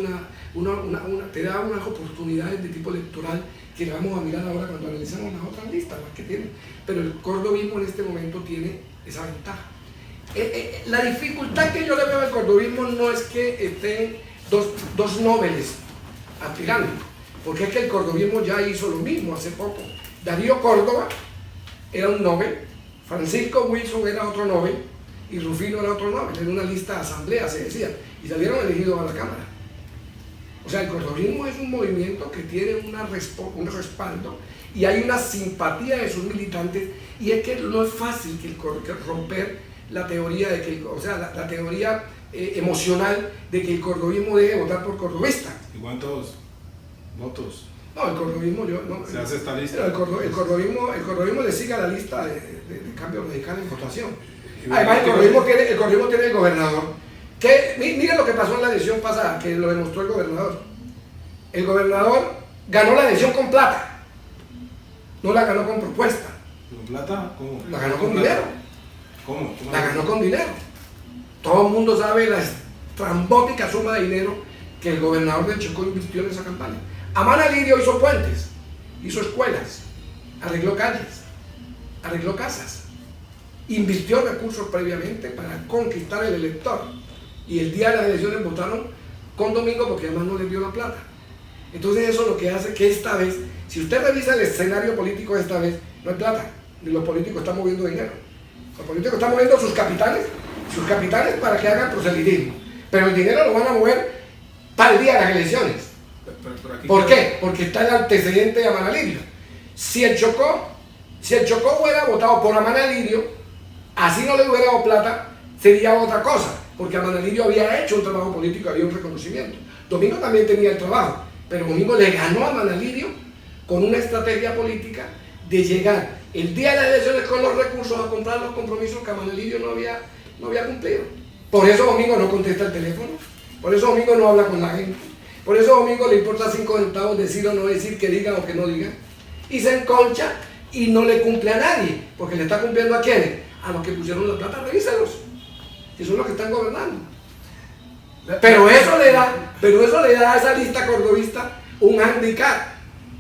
Speaker 2: te da unas oportunidades de tipo electoral que vamos a mirar ahora cuando analicemos las otras listas, las que tienen. Pero el cordobismo en este momento tiene esa ventaja. La dificultad que yo le veo al cordobismo no es que estén dos nobles aspirando, porque es que el cordobismo ya hizo lo mismo hace poco. Darío Córdoba era un Nobel, Francisco Wilson era otro Nobel y Rufino era otro Nobel. En una lista de asamblea se decía, y salieron elegidos a la Cámara. O sea, el cordobismo es un movimiento que tiene un respaldo y hay una simpatía de sus militantes, y es que no es fácil que romper la teoría de que, la teoría emocional de que el cordobismo deje votar por cordobista.
Speaker 1: ¿Y cuántos votos?
Speaker 2: No, el cordovismo
Speaker 1: se hace esta lista.
Speaker 2: El cordovismo le sigue a la lista de cambio radical en votación. Además, el cordovismo tiene el gobernador. Mira lo que pasó en la elección pasada, que lo demostró el gobernador. El gobernador ganó la elección con plata, no la ganó con propuesta.
Speaker 1: ¿Con plata? ¿Cómo?
Speaker 2: La ganó con dinero.
Speaker 1: ¿Cómo?
Speaker 2: La ganó con dinero. Todo el mundo sabe la estrambótica suma de dinero que el gobernador de Chocó invirtió en esa campaña. Amana Lirio hizo puentes, hizo escuelas, arregló calles, arregló casas, invirtió recursos previamente para conquistar el elector. Y el día de las elecciones votaron con Domingo porque además no les dio la plata. Entonces eso es lo que hace que esta vez, si usted revisa el escenario político de esta vez, no hay plata, ni los políticos están moviendo dinero. Los políticos están moviendo sus capitales para que hagan proselitismo. Pero el dinero lo van a mover para el día de las elecciones. ¿Por qué? Porque está el antecedente de Amana Lirio. Si el Chocó hubiera votado por Amana Lirio, así no le hubiera dado plata, sería otra cosa, porque Amana Lirio había hecho un trabajo político, había un reconocimiento. Domingo también tenía el trabajo, pero Domingo le ganó a Amana Lirio con una estrategia política de llegar el día de las elecciones con los recursos a comprar los compromisos que Amana Lirio no había cumplido. Por eso Domingo no contesta el teléfono, por eso Domingo no habla con la gente, por eso Domingo le importa 5 centavos decir o no decir, que diga o que no diga, y se enconcha y no le cumple a nadie, porque le está cumpliendo ¿a quiénes? A los que pusieron la plata, revíselos, que son los que están gobernando. Pero eso le da a esa lista cordobista un handicap,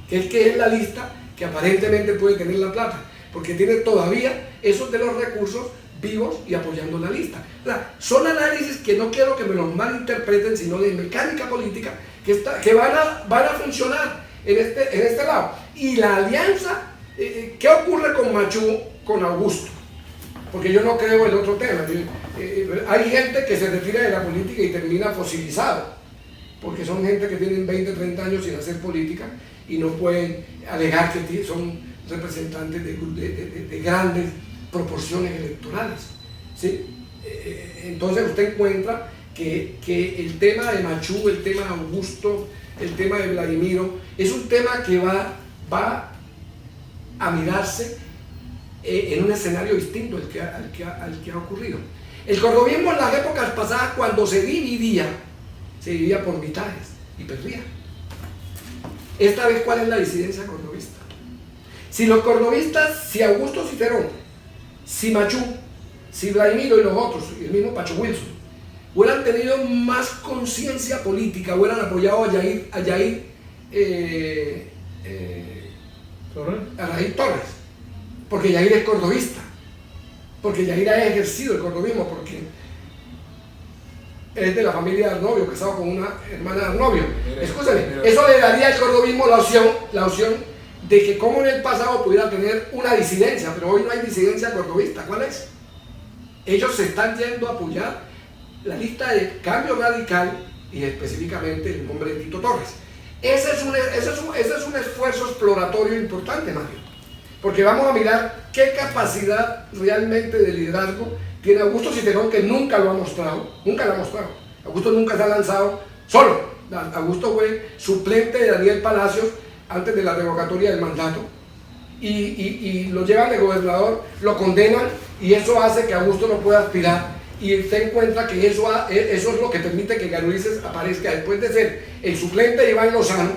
Speaker 2: que es la lista que aparentemente puede tener la plata, porque tiene todavía esos de los recursos vivos y apoyando la lista. O sea, son análisis que no quiero que me los malinterpreten, sino de mecánica política que van a funcionar en este lado. Y la alianza, ¿qué ocurre con Machú, con Augusto? Porque yo no creo en otro tema. Hay gente que se retira de la política y termina fosilizado, porque son gente que tienen 20, 30 años sin hacer política y no pueden alegar que son representantes de grandes proporciones electorales, ¿sí? Entonces usted encuentra que el tema de Machú, el tema de Augusto, el tema de Vladimiro, es un tema que va a mirarse en un escenario distinto al que ha ocurrido. El cordovismo en las épocas pasadas, cuando se dividía por mitades y perdía. Esta vez, ¿cuál es la disidencia cordovista? Si los cordovistas, si Augusto Cicerón, si Machú, si Vladimiro y los otros, y el mismo Pacho Wilson, hubieran tenido más conciencia política, hubieran apoyado a Yair Torres, porque Yair es cordovista, porque Yair ha ejercido el cordovismo, porque es de la familia de Arnovio, casado con una hermana de Arnovio. Escúchame, eso le daría al cordovismo la opción de que como en el pasado pudiera tener una disidencia, pero hoy no hay disidencia cordovista. ¿Cuál es? Ellos se están yendo a apoyar la lista de Cambio Radical y específicamente el nombre de Tito Torres. Ese es un esfuerzo exploratorio importante, Mario, porque vamos a mirar qué capacidad realmente de liderazgo tiene Augusto Cicerón, que nunca lo ha mostrado, Augusto nunca se ha lanzado solo. Augusto fue suplente de Daniel Palacios antes de la revocatoria del mandato y lo llevan de gobernador, lo condenan y eso hace que Augusto no pueda aspirar, y usted encuentra que eso es lo que permite que Garulices aparezca después de ser el suplente de Iván Lozano,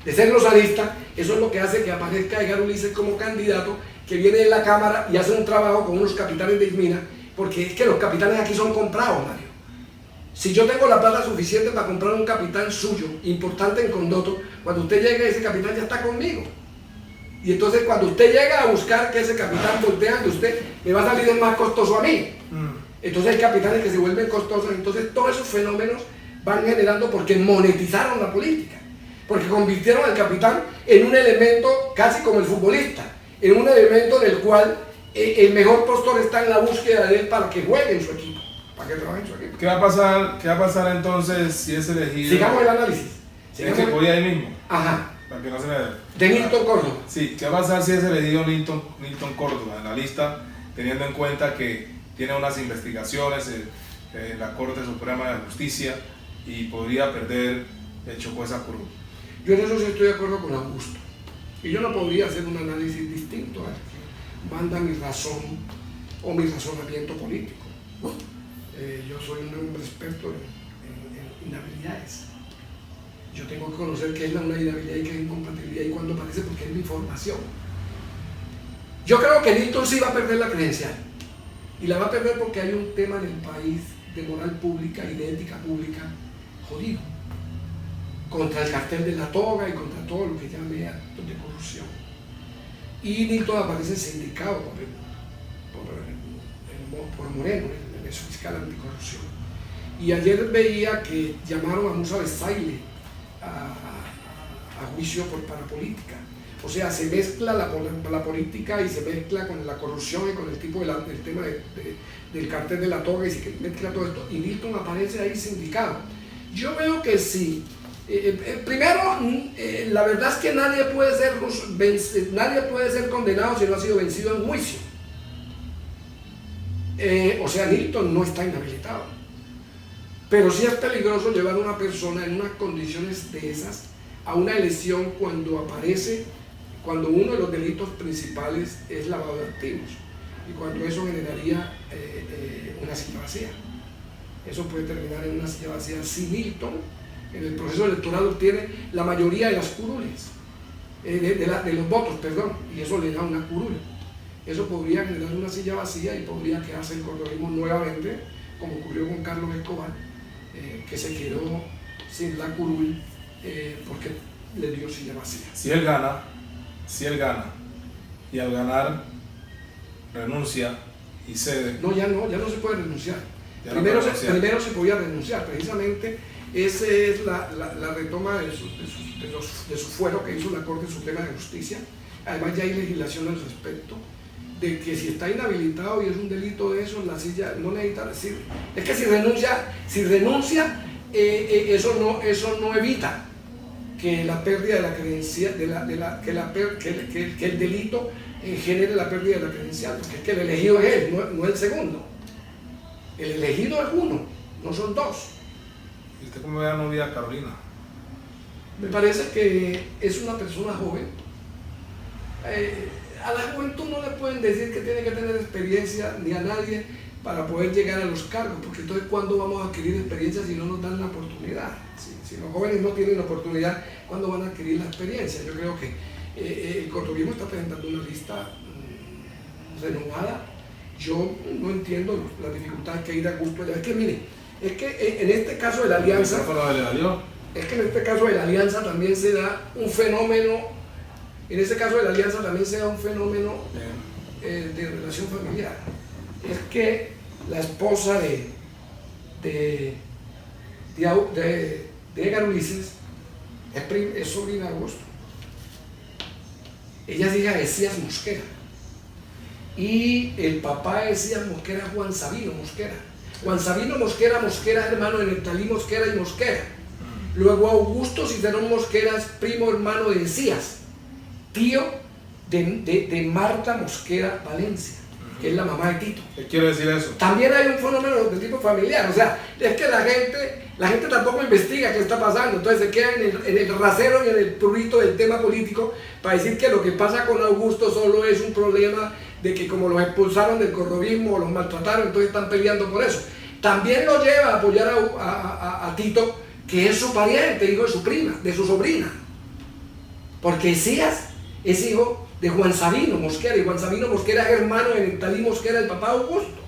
Speaker 2: de ser lozanista. Eso es lo que hace que aparezca Edgar Ulises como candidato, que viene de la Cámara y hace un trabajo con unos capitanes de Ismina, porque es que los capitanes aquí son comprados, Mario. Si yo tengo la plata suficiente para comprar un capitán suyo, importante en Condoto, cuando usted llegue, ese capitán ya está conmigo. Y entonces cuando usted llega a buscar que ese capitán voltea de usted, me va a salir el más costoso a mí. Entonces hay capitanes que se vuelven costosos. Entonces todos esos fenómenos van generando porque monetizaron la política, porque convirtieron al capitán en un elemento casi como el futbolista, en un elemento del cual el mejor postor está en la búsqueda de él para que juegue en su equipo, para que trabaje en su equipo.
Speaker 1: ¿Qué va a pasar entonces si es elegido?
Speaker 2: Sigamos el análisis.
Speaker 1: Voy ahí mismo.
Speaker 2: Ajá.
Speaker 1: Para que no se me...
Speaker 2: De Nilton Córdoba.
Speaker 1: Sí, ¿qué va a pasar si es elegido Nilton Córdoba en la lista, teniendo en cuenta que tiene unas investigaciones en la Corte Suprema de Justicia y podría perder el Chocó esa curva?
Speaker 2: Yo en eso sí estoy de acuerdo con Augusto. Y yo no podría hacer un análisis distinto al que manda mi razón o mi razonamiento político. Yo soy un hombre experto en inhabilidades. Yo tengo que conocer qué es una inhabilidad y qué es incompatibilidad y cuándo aparece, porque es mi formación. Yo creo que Nilton sí va a perder la credencial. Y la va a perder porque hay un tema en el país de moral pública y de ética pública jodido. Contra el cartel de la toga y contra todo lo que llame actos de corrupción. Y Nilton aparece sindicado por Moreno, el fiscal anticorrupción. Y ayer veía que llamaron a Musa Besaile a juicio por parapolítica. O sea, se mezcla la política y se mezcla con la corrupción y con el tipo del tema del cartel de la toga y se mezcla todo esto. Y Nilton aparece ahí sindicado. Yo veo que sí. Primero, la verdad es que nadie puede ser condenado si no ha sido vencido en juicio. O sea, Nilton no está inhabilitado. Pero sí es peligroso llevar a una persona en unas condiciones de esas a una elección cuando uno de los delitos principales es lavado de activos y cuando eso generaría una silla vacía. Eso puede terminar en una silla vacía si Nilton en el proceso electoral obtiene la mayoría de las curules, de los votos, perdón, y eso le da una curul. Eso podría generar una silla vacía y podría quedarse el cordovismo nuevamente, como ocurrió con Carlos Escobar, que se quedó sin la curul porque le dio silla vacía.
Speaker 1: Si él gana, y al ganar renuncia y cede.
Speaker 2: No, ya no se puede renunciar. Primero se podía renunciar, precisamente esa es la retoma de su fuero que hizo la Corte Suprema de Justicia. Además ya hay legislación al respecto, de que si está inhabilitado y es un delito de eso, la silla no necesita decir. Es que si renuncia, eso no evita que la pérdida de la credencial, que el delito genere la pérdida de la credencial, porque es que el elegido es él, no el segundo. El elegido es uno, no son dos.
Speaker 1: ¿Y usted cómo ve a la novia Carolina?
Speaker 2: Me parece que es una persona joven. A la juventud no le pueden decir que tiene que tener experiencia ni a nadie para poder llegar a los cargos, porque entonces ¿cuándo vamos a adquirir experiencia si no nos dan la oportunidad? Si los jóvenes no tienen la oportunidad, ¿cuándo van a adquirir la experiencia? Yo creo que el cordovismo está presentando una lista renovada. Yo no entiendo las dificultades que hay de Augusto. Es que mire, es que en este caso de la alianza, también se da un fenómeno. En ese caso de la alianza también se da un fenómeno de relación familiar. Es que la esposa de Edgar Ulises es sobrina de Augusto. Ella es hija de Cías Mosquera. Y el papá de Cías Mosquera es Juan Sabino Mosquera. Juan Sabino Mosquera es hermano de Neptalí Mosquera y Mosquera. Luego Augusto Cicerón Mosquera es primo hermano de Cías, tío de Marta Mosquera Valencia, que es la mamá de Tito.
Speaker 1: ¿Qué quiere decir eso?
Speaker 2: También hay un fenómeno de tipo familiar, o sea, es que la gente tampoco investiga qué está pasando, entonces se queda en el rasero y en el prurito del tema político para decir que lo que pasa con Augusto solo es un problema de que como los expulsaron del cordovismo o los maltrataron, entonces están peleando por eso. También lo lleva a apoyar a Tito, que es su pariente, hijo de su prima, de su sobrina, porque Cías es hijo de Juan Sabino Mosquera, y Juan Sabino Mosquera es hermano de Neptalí Mosquera, el papá de Augusto.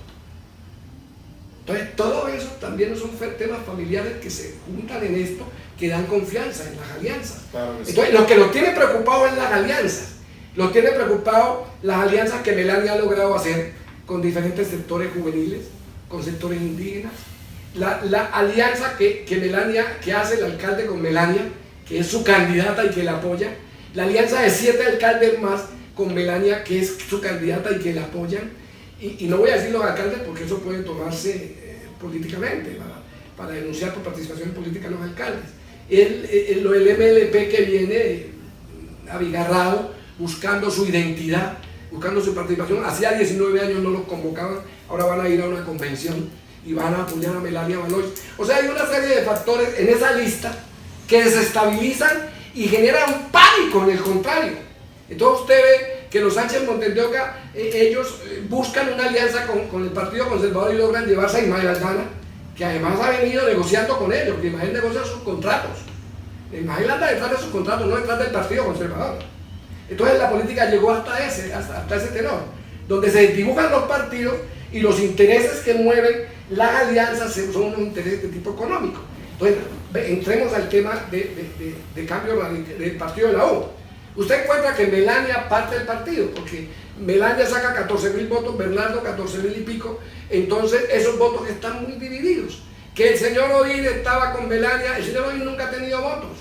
Speaker 2: Entonces, todo eso también son temas familiares que se juntan en esto, que dan confianza en las alianzas.
Speaker 1: Claro que sí.
Speaker 2: Entonces, lo que los tiene preocupados es las alianzas. Los tiene preocupados las alianzas que Melania ha logrado hacer con diferentes sectores juveniles, con sectores indígenas. La alianza que Melania, que hace el alcalde con Melania, que es su candidata y que la apoya. La alianza de 7 alcaldes más con Melania, que es su candidata y que la apoyan. Y no voy a decir los alcaldes porque eso puede tomarse políticamente, para denunciar por participación política a los alcaldes. El MLP que viene abigarrado, buscando su identidad, buscando su participación. Hacía 19 años no los convocaban, ahora van a ir a una convención y van a apoyar a Melania Valois. O sea, hay una serie de factores en esa lista que desestabilizan y genera un pánico en el contrario. Entonces usted ve que los Sánchez Montes de Oca, ellos buscan una alianza con el Partido Conservador y logran llevarse a Ismael Aldana, que además ha venido negociando con ellos, porque Ismael negocia sus contratos. Ismael anda detrás de sus contratos, no detrás del Partido Conservador. Entonces la política llegó hasta ese tenor, donde se dibujan los partidos y los intereses que mueven las alianzas son unos intereses de tipo económico. Entonces, entremos al tema de cambio del partido de la U. Usted encuentra que Melania parte del partido, porque Melania saca 14.000 votos, Bernardo 14.000 y pico, entonces esos votos están muy divididos. Que el señor Odile estaba con Melania, el señor Odile nunca ha tenido votos.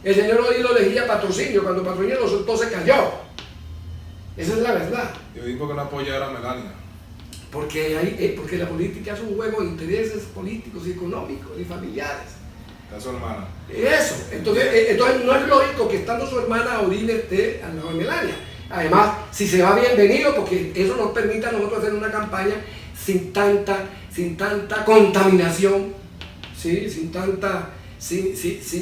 Speaker 2: El señor Odile lo elegía Patrocinio, cuando Patrocinio lo soltó se cayó. Esa es la verdad.
Speaker 1: Yo digo que no apoyara a Melania.
Speaker 2: Porque la política es un juego de intereses políticos y económicos y familiares.
Speaker 1: Está su hermana.
Speaker 2: Eso, entonces no es lógico que estando su hermana Odile esté al lado de Melania. Además, si se va, bienvenido, porque eso nos permite a nosotros hacer una campaña sin tanta contaminación, ¿sí? sin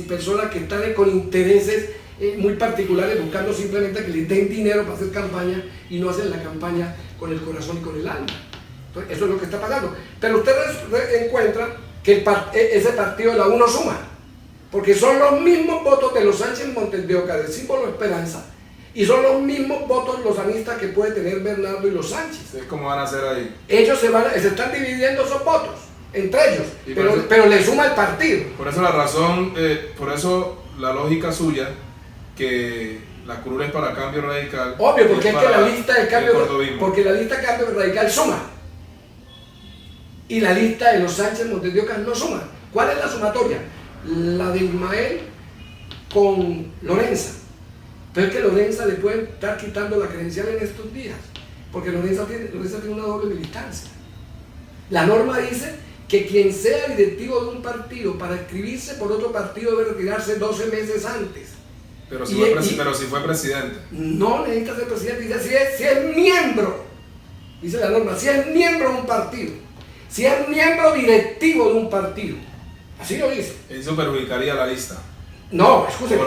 Speaker 2: personas que están con intereses muy particulares, buscando simplemente que les den dinero para hacer campaña y no hacen la campaña con el corazón y con el alma. Entonces, eso es lo que está pasando. Pero ustedes encuentran que ese partido de la U no suma, porque son los mismos votos de los Sánchez Montes de Oca, del símbolo Esperanza, y son los mismos votos lozanistas que puede tener Bernardo y los Sánchez.
Speaker 1: ¿Cómo van a hacer ahí?
Speaker 2: Ellos se están dividiendo esos votos entre ellos, pero le suma el partido.
Speaker 1: Por eso la razón, por eso la lógica suya, que la curul es para Cambio Radical.
Speaker 2: Obvio, porque es que la lista de Cambio Radical suma. Y la lista de los Sánchez Montes de Oca no suma. ¿Cuál es la sumatoria? La de Ismael con Lorenza. Pero es que Lorenza le pueden estar quitando la credencial en estos días, porque Lorenza tiene una doble militancia. La norma dice que quien sea directivo de un partido para inscribirse por otro partido debe retirarse 12 meses antes.
Speaker 1: Pero si fue presidente.
Speaker 2: No necesita ser presidente, dice si es miembro, dice la norma, si es miembro de un partido, si es miembro directivo de un partido. Así lo dice.
Speaker 1: Eso perjudicaría la lista.
Speaker 2: No, escúcheme,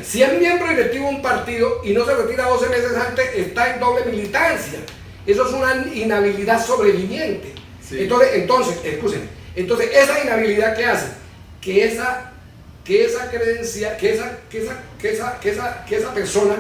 Speaker 2: si es miembro directivo de un partido y no se retira 12 meses antes, está en doble militancia. Eso es una inhabilidad sobreviviente. Sí. Entonces, escúcheme, esa inhabilidad que hace que esa persona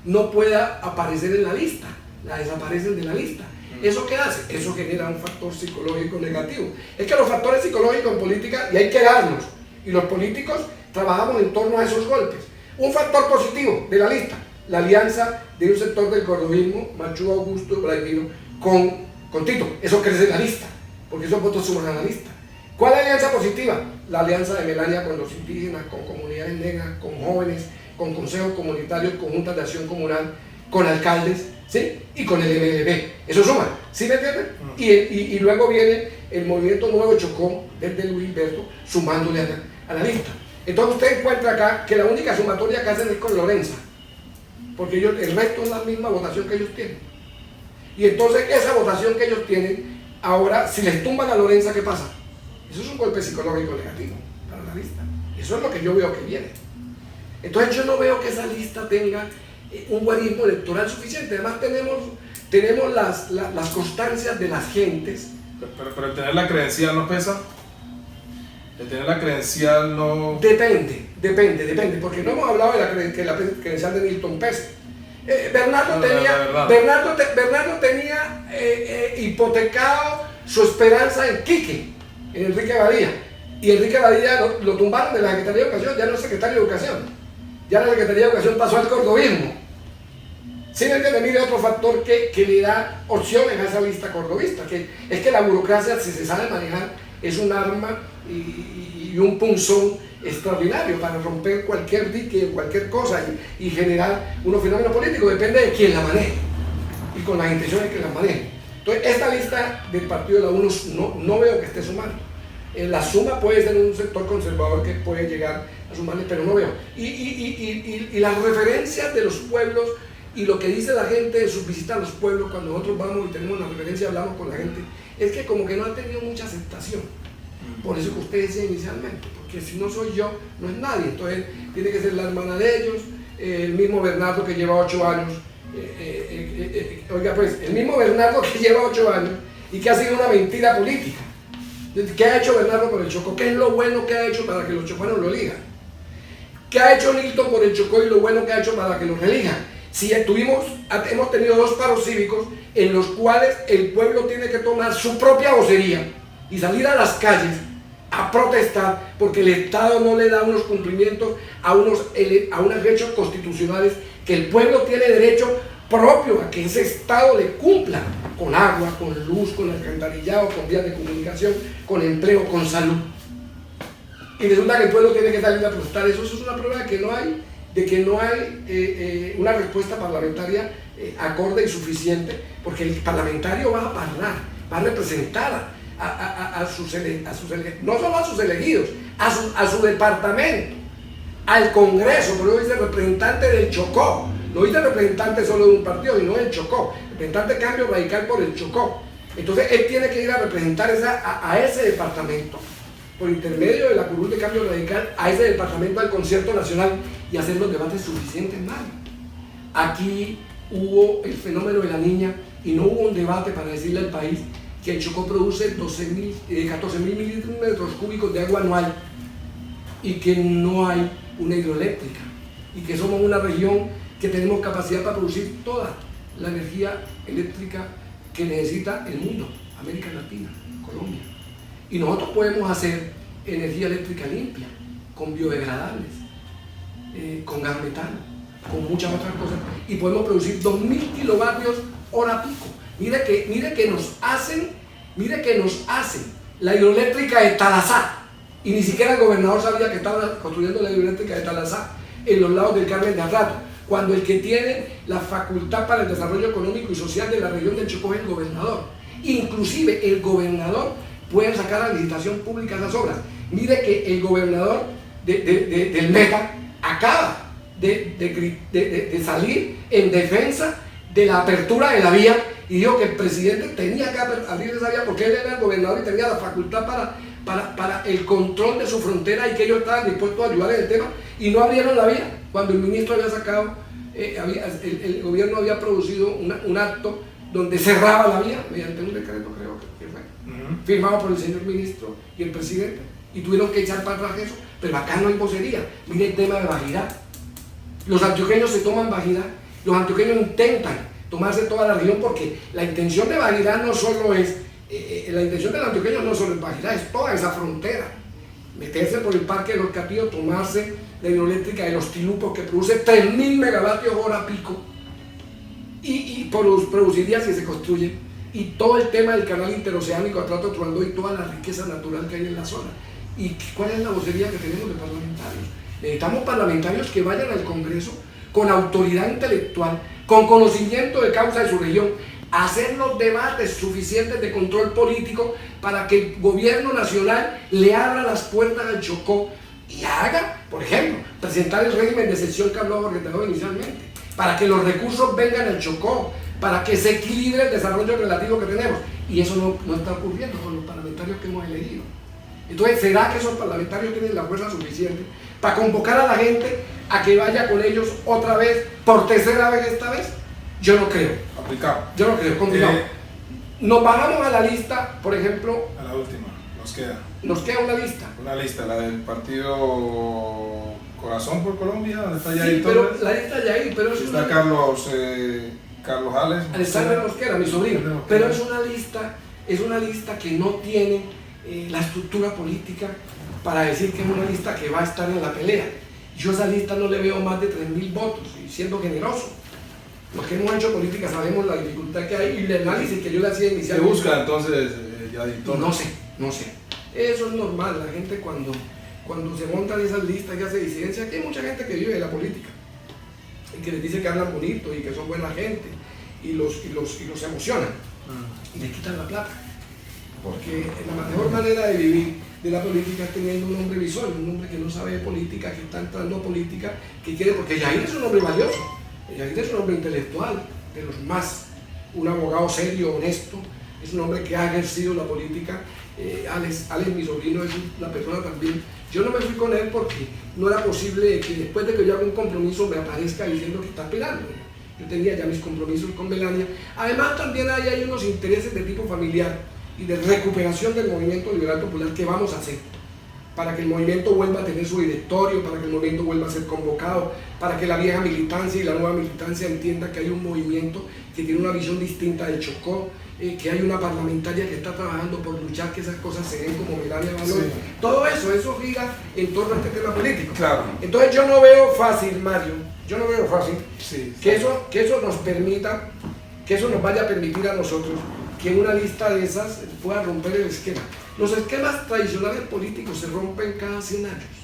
Speaker 2: no pueda aparecer en la lista, la desaparecen de la lista. ¿Eso qué hace? Eso genera un factor psicológico negativo. Es que los factores psicológicos en política, y hay que darlos, y los políticos trabajamos en torno a esos golpes. Un factor positivo de la lista, la alianza de un sector del cordovismo, Machu Augusto Braimiro, con Tito. Eso crece en la lista, porque esos votos suman a la lista. ¿Cuál alianza positiva? La alianza de Melania con los indígenas, con comunidades negras, con jóvenes, con consejos comunitarios, con juntas de acción comunal, con alcaldes, ¿sí? Y con el MLB. Eso suma, ¿sí me entienden? Y luego viene el movimiento Nuevo Chocó desde Luis Hilberto sumándole a la lista. Entonces usted encuentra acá que la única sumatoria que hacen es con Lorenza, porque el resto es la misma votación que ellos tienen. Y entonces esa votación que ellos tienen, ahora si les tumban a Lorenza, ¿qué pasa? Eso es un golpe psicológico negativo para la lista. Eso es lo que yo veo que viene. Entonces yo no veo que esa lista tenga un guarismo electoral suficiente. Además tenemos las constancias de las gentes.
Speaker 1: Pero el tener la credencial no pesa. El tener la credencial no... Depende,
Speaker 2: porque no hemos hablado de la credencial de Nilton Pérez. Bernardo tenía hipotecado su esperanza en Quique, en Enrique Badía, y Enrique Badía lo tumbaron de la Secretaría de Educación, ya no es secretario de Educación, ya la Secretaría de Educación pasó al cordovismo. Sin entender otro factor que le da opciones a esa lista cordobista, que es que la burocracia, si se sabe manejar, es un arma y un punzón extraordinario para romper cualquier dique, cualquier cosa y generar unos fenómenos políticos. Depende de quién la maneje y con las intenciones que la maneje. Entonces, esta lista del partido de la U no veo que esté sumando. La suma puede ser un sector conservador que puede llegar a sumarle, pero no veo. Y las referencias de los pueblos y lo que dice la gente en sus visitas a los pueblos, cuando nosotros vamos y tenemos la referencia, hablamos con la gente, es que como que no han tenido mucha aceptación. Por eso que usted decía inicialmente, porque si no soy yo, no es nadie. Entonces tiene que ser la hermana de ellos, el mismo Bernardo que lleva 8 años. Oiga, pues, el mismo Bernardo que lleva 8 años y que ha sido una mentira política. ¿Qué ha hecho Bernardo por el Chocó? ¿Qué es lo bueno que ha hecho para que los chocuanos lo elijan? ¿Qué ha hecho Nilton por el Chocó y lo bueno que ha hecho para que los reelijan? Si hemos tenido 2 paros cívicos en los cuales el pueblo tiene que tomar su propia vocería y salir a las calles a protestar porque el Estado no le da unos cumplimientos a unos hechos constitucionales que el pueblo tiene derecho propio a que ese Estado le cumpla con agua, con luz, con alcantarillado, con vías de comunicación, con empleo, con salud. Y resulta que el pueblo tiene que salir a protestar. Eso es una prueba de que no hay una respuesta parlamentaria acorde y suficiente, porque el parlamentario va a hablar, va a representar a sus elegidos, no solo a sus elegidos, a su departamento, al Congreso. Por eso dice representante del Chocó, no dice representante solo de un partido, sino del Chocó, representante de Cambio Radical por el Chocó. Entonces él tiene que ir a representar a ese departamento, por intermedio de la curul de Cambio Radical, a ese departamento al concierto nacional y hacer los debates suficientes, Mario. Aquí hubo el fenómeno de la niña y no hubo un debate para decirle al país que el Chocó produce 14.000 milímetros cúbicos de agua anual y que no hay una hidroeléctrica y que somos una región que tenemos capacidad para producir toda la energía eléctrica que necesita el mundo, América Latina, Colombia. Y nosotros podemos hacer energía eléctrica limpia, con biodegradables, con gas metano, con muchas otras cosas, y podemos producir 2.000 kilovatios hora pico. Mire que nos hacen la hidroeléctrica de Talazá, y ni siquiera el gobernador sabía que estaba construyendo la hidroeléctrica de Talazá en los lados del Carmen de Arrato, cuando el que tiene la facultad para el desarrollo económico y social de la región del Chocó es el gobernador. Inclusive el gobernador puede sacar a licitación pública esas obras. Mire que el gobernador del Meta acaba de salir en defensa de la apertura de la vía y dijo que el presidente tenía que abrir esa vía porque él era el gobernador y tenía la facultad para el control de su frontera y que ellos estaban dispuestos a ayudar en el tema y no abrieron la vía cuando el ministro había sacado, el gobierno había producido un acto donde cerraba la vía mediante un decreto, creo que fue, firmado por el señor ministro y el presidente, y tuvieron que echar para atrás eso, pero acá no hay vocería. Mire el tema de Bajirá. Los antioqueños se toman Bajirá, los antioqueños intentan tomarse toda la región porque la intención de Bajirá no solo es, la intención del antioqueño no solo es Bajirá, es toda esa frontera. Meterse por el Parque de los Catillos, tomarse la hidroeléctrica de los Tilupos que produce 3.000 megavatios hora pico y produciría si se construye, y todo el tema del canal interoceánico Atrato Truandó y toda la riqueza natural que hay en la zona. ¿Y cuál es la vocería que tenemos de parlamentarios? Necesitamos parlamentarios que vayan al Congreso con autoridad intelectual, con conocimiento de causa de su región, a hacer los debates suficientes de control político para que el gobierno nacional le abra las puertas al Chocó y haga, por ejemplo, presentar el régimen de excepción que habló Jorge Tejada inicialmente, para que los recursos vengan al Chocó, para que se equilibre el desarrollo relativo que tenemos. Y eso no está ocurriendo con los parlamentarios que hemos elegido. Entonces, ¿será que esos parlamentarios tienen la fuerza suficiente para convocar a la gente a que vaya con ellos otra vez, por tercera vez esta vez? Yo no creo.
Speaker 1: Aplicado.
Speaker 2: Yo no creo, continuamos. Nos bajamos a la lista, por ejemplo.
Speaker 1: A la última,
Speaker 2: nos queda una lista.
Speaker 1: Una lista, la del partido Corazón por Colombia, donde está Yair
Speaker 2: Sí, pero
Speaker 1: Torres.
Speaker 2: la lista Yair, pero es
Speaker 1: está Carlos Ales.
Speaker 2: Alexander Mosquera, mi sobrino. Pero es una lista que no tiene la estructura política para decir que es una lista que va a estar en la pelea. Yo a esa lista no le veo más de 3.000 votos, y siendo generoso. Los que hemos hecho política sabemos la dificultad que hay y el análisis que yo le hacía
Speaker 1: ¿Qué
Speaker 2: inicialmente.
Speaker 1: busca entonces Yair Torres?
Speaker 2: No sé. Eso es normal. La gente cuando se montan esas listas y hace disidencia, aquí hay mucha gente que vive de la política y que les dice que hablan bonito y que son buena gente y los emocionan y les quitan la plata. Porque la mejor manera de vivir de la política es teniendo un hombre bisoño, un hombre que no sabe de política, que está entrando a política, que quiere, porque Yair es un hombre valioso, Yair es un hombre intelectual, de los más, un abogado serio, honesto, es un hombre que ha ejercido la política. Alex, mi sobrino, es una persona también. Yo no me fui con él porque no era posible que después de que yo haga un compromiso me aparezca diciendo que está aspirando. Yo tenía ya mis compromisos con Melania. Además también hay unos intereses de tipo familiar y de recuperación del movimiento liberal popular que vamos a hacer para que el movimiento vuelva a tener su directorio, para que el movimiento vuelva a ser convocado, para que la vieja militancia y la nueva militancia entienda que hay un movimiento que tiene una visión distinta de Chocó, que hay una parlamentaria que está trabajando por luchar que esas cosas se den como Melania Valor. Sí. Todo eso gira en torno a este tema político.
Speaker 1: Claro.
Speaker 2: Entonces yo no veo fácil, Mario,
Speaker 1: sí,
Speaker 2: que eso nos permita, que eso nos vaya a permitir a nosotros que una lista de esas pueda romper el esquema. Los esquemas tradicionales políticos se rompen cada 100 años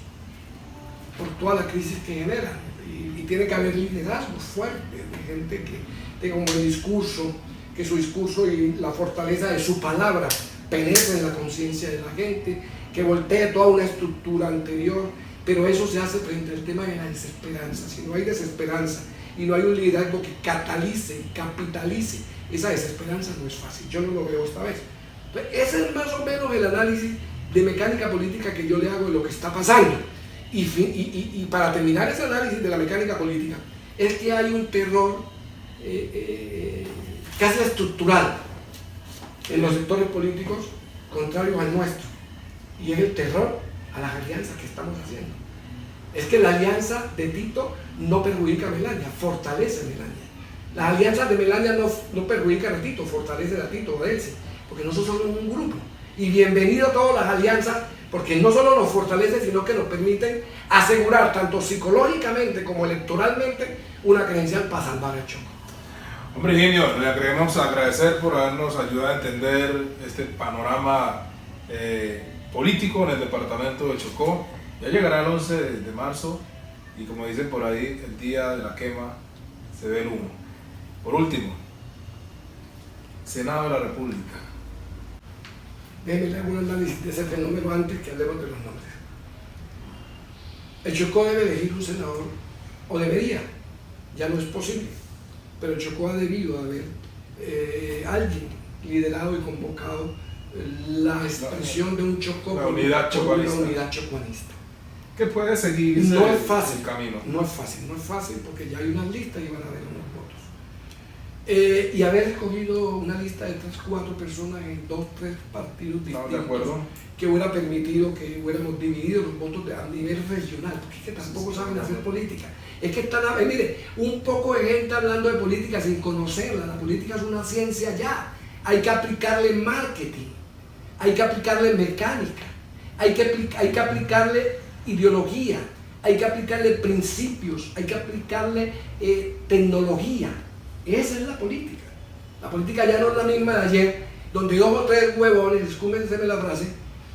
Speaker 2: por toda la crisis que generan y tiene que haber liderazgos fuertes de gente que tenga un buen discurso, que su discurso y la fortaleza de su palabra penetre en la conciencia de la gente, que voltee toda una estructura anterior, pero eso se hace frente al tema de la desesperanza. Si no hay desesperanza y no hay un liderazgo que catalice y capitalice esa desesperanza, no es fácil. Yo no lo veo esta vez. Entonces, ese es más o menos el análisis de mecánica política que yo le hago de lo que está pasando. Y para terminar ese análisis de la mecánica política, es que hay un terror casi estructural en los sectores políticos contrarios al nuestro, y es el terror a las alianzas que estamos haciendo. Es que la alianza de Tito no perjudica a Melania, fortalece a Melania. Las alianzas de Melania no perjudican a Tito, fortalecen a Tito, obedece, porque nosotros somos un grupo. Y bienvenido a todas las alianzas, porque no solo nos fortalecen, sino que nos permiten asegurar, tanto psicológicamente como electoralmente, una credencial para salvar el Chocó.
Speaker 1: Hombre, Genio, le queremos agradecer por habernos ayudado a entender este panorama político en el departamento de Chocó. Ya llegará el 11 de marzo y, como dicen por ahí, el día de la quema se ve el humo. Por último, Senado de la República.
Speaker 2: Déjenme leer un análisis de ese fenómeno antes que hablemos de los nombres. El Chocó debe elegir un senador, o debería, ya no es posible, pero el Chocó ha debido haber alguien liderado y convocado la expresión de un Chocó
Speaker 1: por una unidad
Speaker 2: chocuanista.
Speaker 1: Que puede seguir
Speaker 2: no es fácil,
Speaker 1: el camino.
Speaker 2: No es fácil porque ya hay unas listas y van a haber unos votos. Y haber escogido una lista de 3-4 personas en 2-3 partidos distintos, que hubiera permitido que hubiéramos dividido los votos a nivel regional, porque es que tampoco saben hacer política. Es que están, mire, un poco de gente hablando de política sin conocerla. La política es una ciencia ya. Hay que aplicarle marketing, hay que aplicarle mecánica, hay que aplicarle ideología, hay que aplicarle principios, hay que aplicarle tecnología. Esa es la política. La política ya no es la misma de ayer, donde 2 o 3 huevones, discúlpense la frase,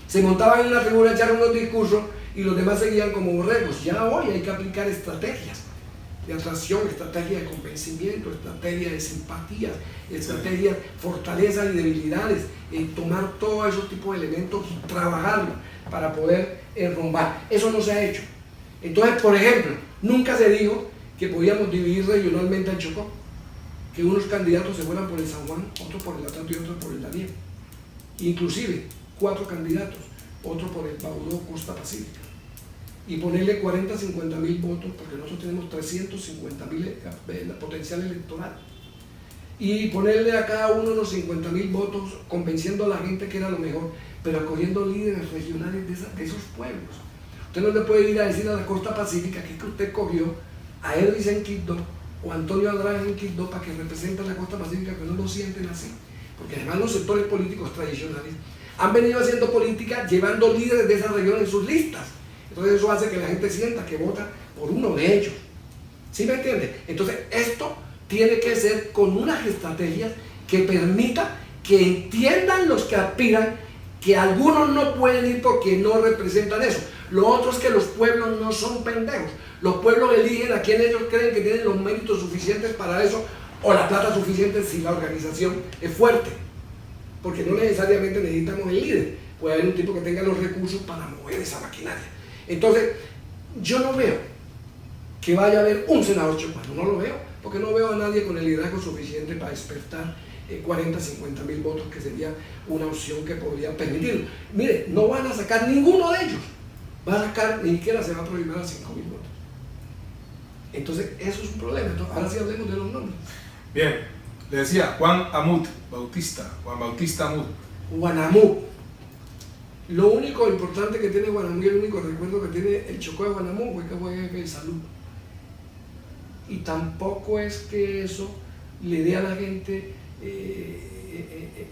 Speaker 2: se montaban en una tribuna, echaron unos discursos y los demás seguían como borregos. Ya hoy hay que aplicar estrategias de atracción, estrategias de convencimiento, estrategias de simpatías, estrategias, fortalezas y debilidades, tomar todos esos tipos de elementos y trabajarlos para poder enrumbar. Eso no se ha hecho. Entonces, por ejemplo, nunca se dijo que podíamos dividir regionalmente el Chocó, que unos candidatos se fueran por el San Juan, otros por el Atlántico y otros por el Darién. Inclusive 4 candidatos, otro por el Baudó, Costa Pacífica. Y ponerle 40-50 mil votos, porque nosotros tenemos 350 mil potencial electoral. Y ponerle a cada uno unos 50 mil votos, convenciendo a la gente que era lo mejor, pero acogiendo líderes regionales de esos pueblos. Usted no le puede ir a decir a la Costa Pacífica que usted cogió a Elvis en Quibdó o a Antonio Andrade en Quibdó para que representen la Costa Pacífica, que no lo sienten así. Porque además los sectores políticos tradicionales han venido haciendo política llevando líderes de esa región en sus listas. Entonces eso hace que la gente sienta que vota por uno de ellos. ¿Sí me entiende? Entonces esto tiene que ser con unas estrategias que permita que entiendan los que aspiran que algunos no pueden ir porque no representan eso. Lo otro es que los pueblos no son pendejos. Los pueblos eligen a quien ellos creen que tienen los méritos suficientes para eso o la plata suficiente si la organización es fuerte. Porque no necesariamente necesitamos el líder. Puede haber un tipo que tenga los recursos para mover esa maquinaria. Entonces, yo no veo que vaya a haber un senador chocuano. No lo veo, porque no veo a nadie con el liderazgo suficiente para despertar 40, 50 mil votos, que sería una opción que podría permitirlo. Mire, no van a sacar ninguno de ellos, va a sacar, ni siquiera se va a prohibir a 5 mil votos. Entonces, eso es un problema. Entonces, ahora sí hablemos de los nombres.
Speaker 1: Bien, le decía Juan Bautista Amut.
Speaker 2: Guanamú. Lo único importante que tiene Guanamú, y el único recuerdo que tiene el Chocó de Guanamú, fue que fue jefe de salud. Y tampoco es que eso le dé a la gente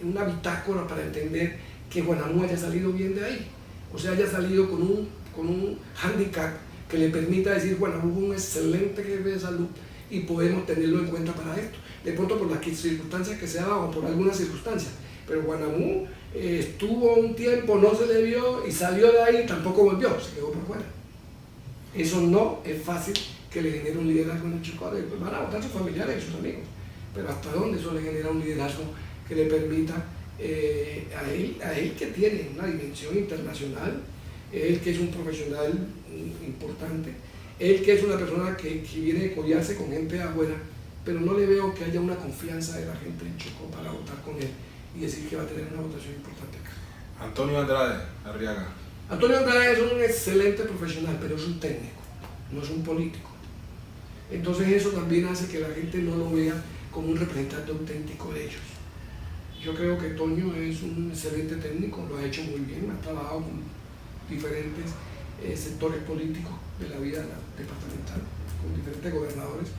Speaker 2: una bitácora para entender que Guanamú haya salido bien de ahí. O sea, haya salido con un hándicap que le permita decir, Guanamú fue un excelente jefe de salud y podemos tenerlo en cuenta para esto. De pronto por las circunstancias que se ha dado, o por algunas circunstancias. Pero Guanamú estuvo un tiempo, no se le vio y salió de ahí y tampoco volvió, se quedó por fuera. Eso no es fácil que le genere un liderazgo en el Chocó. Van a votar sus familiares y sus amigos, pero hasta dónde eso le genera un liderazgo que le permita a él que tiene una dimensión internacional, él que es un profesional importante, él que es una persona que viene de codearse con gente de afuera, pero no le veo que haya una confianza de la gente en Chocó para votar con él y decir que va a tener una votación importante acá.
Speaker 1: Antonio Andrade Arriaga.
Speaker 2: Antonio Andrade es un excelente profesional, pero es un técnico, no es un político. Entonces eso también hace que la gente no lo vea como un representante auténtico de ellos. Yo creo que Toño es un excelente técnico, lo ha hecho muy bien, ha trabajado con diferentes sectores políticos de la vida departamental, con diferentes gobernadores,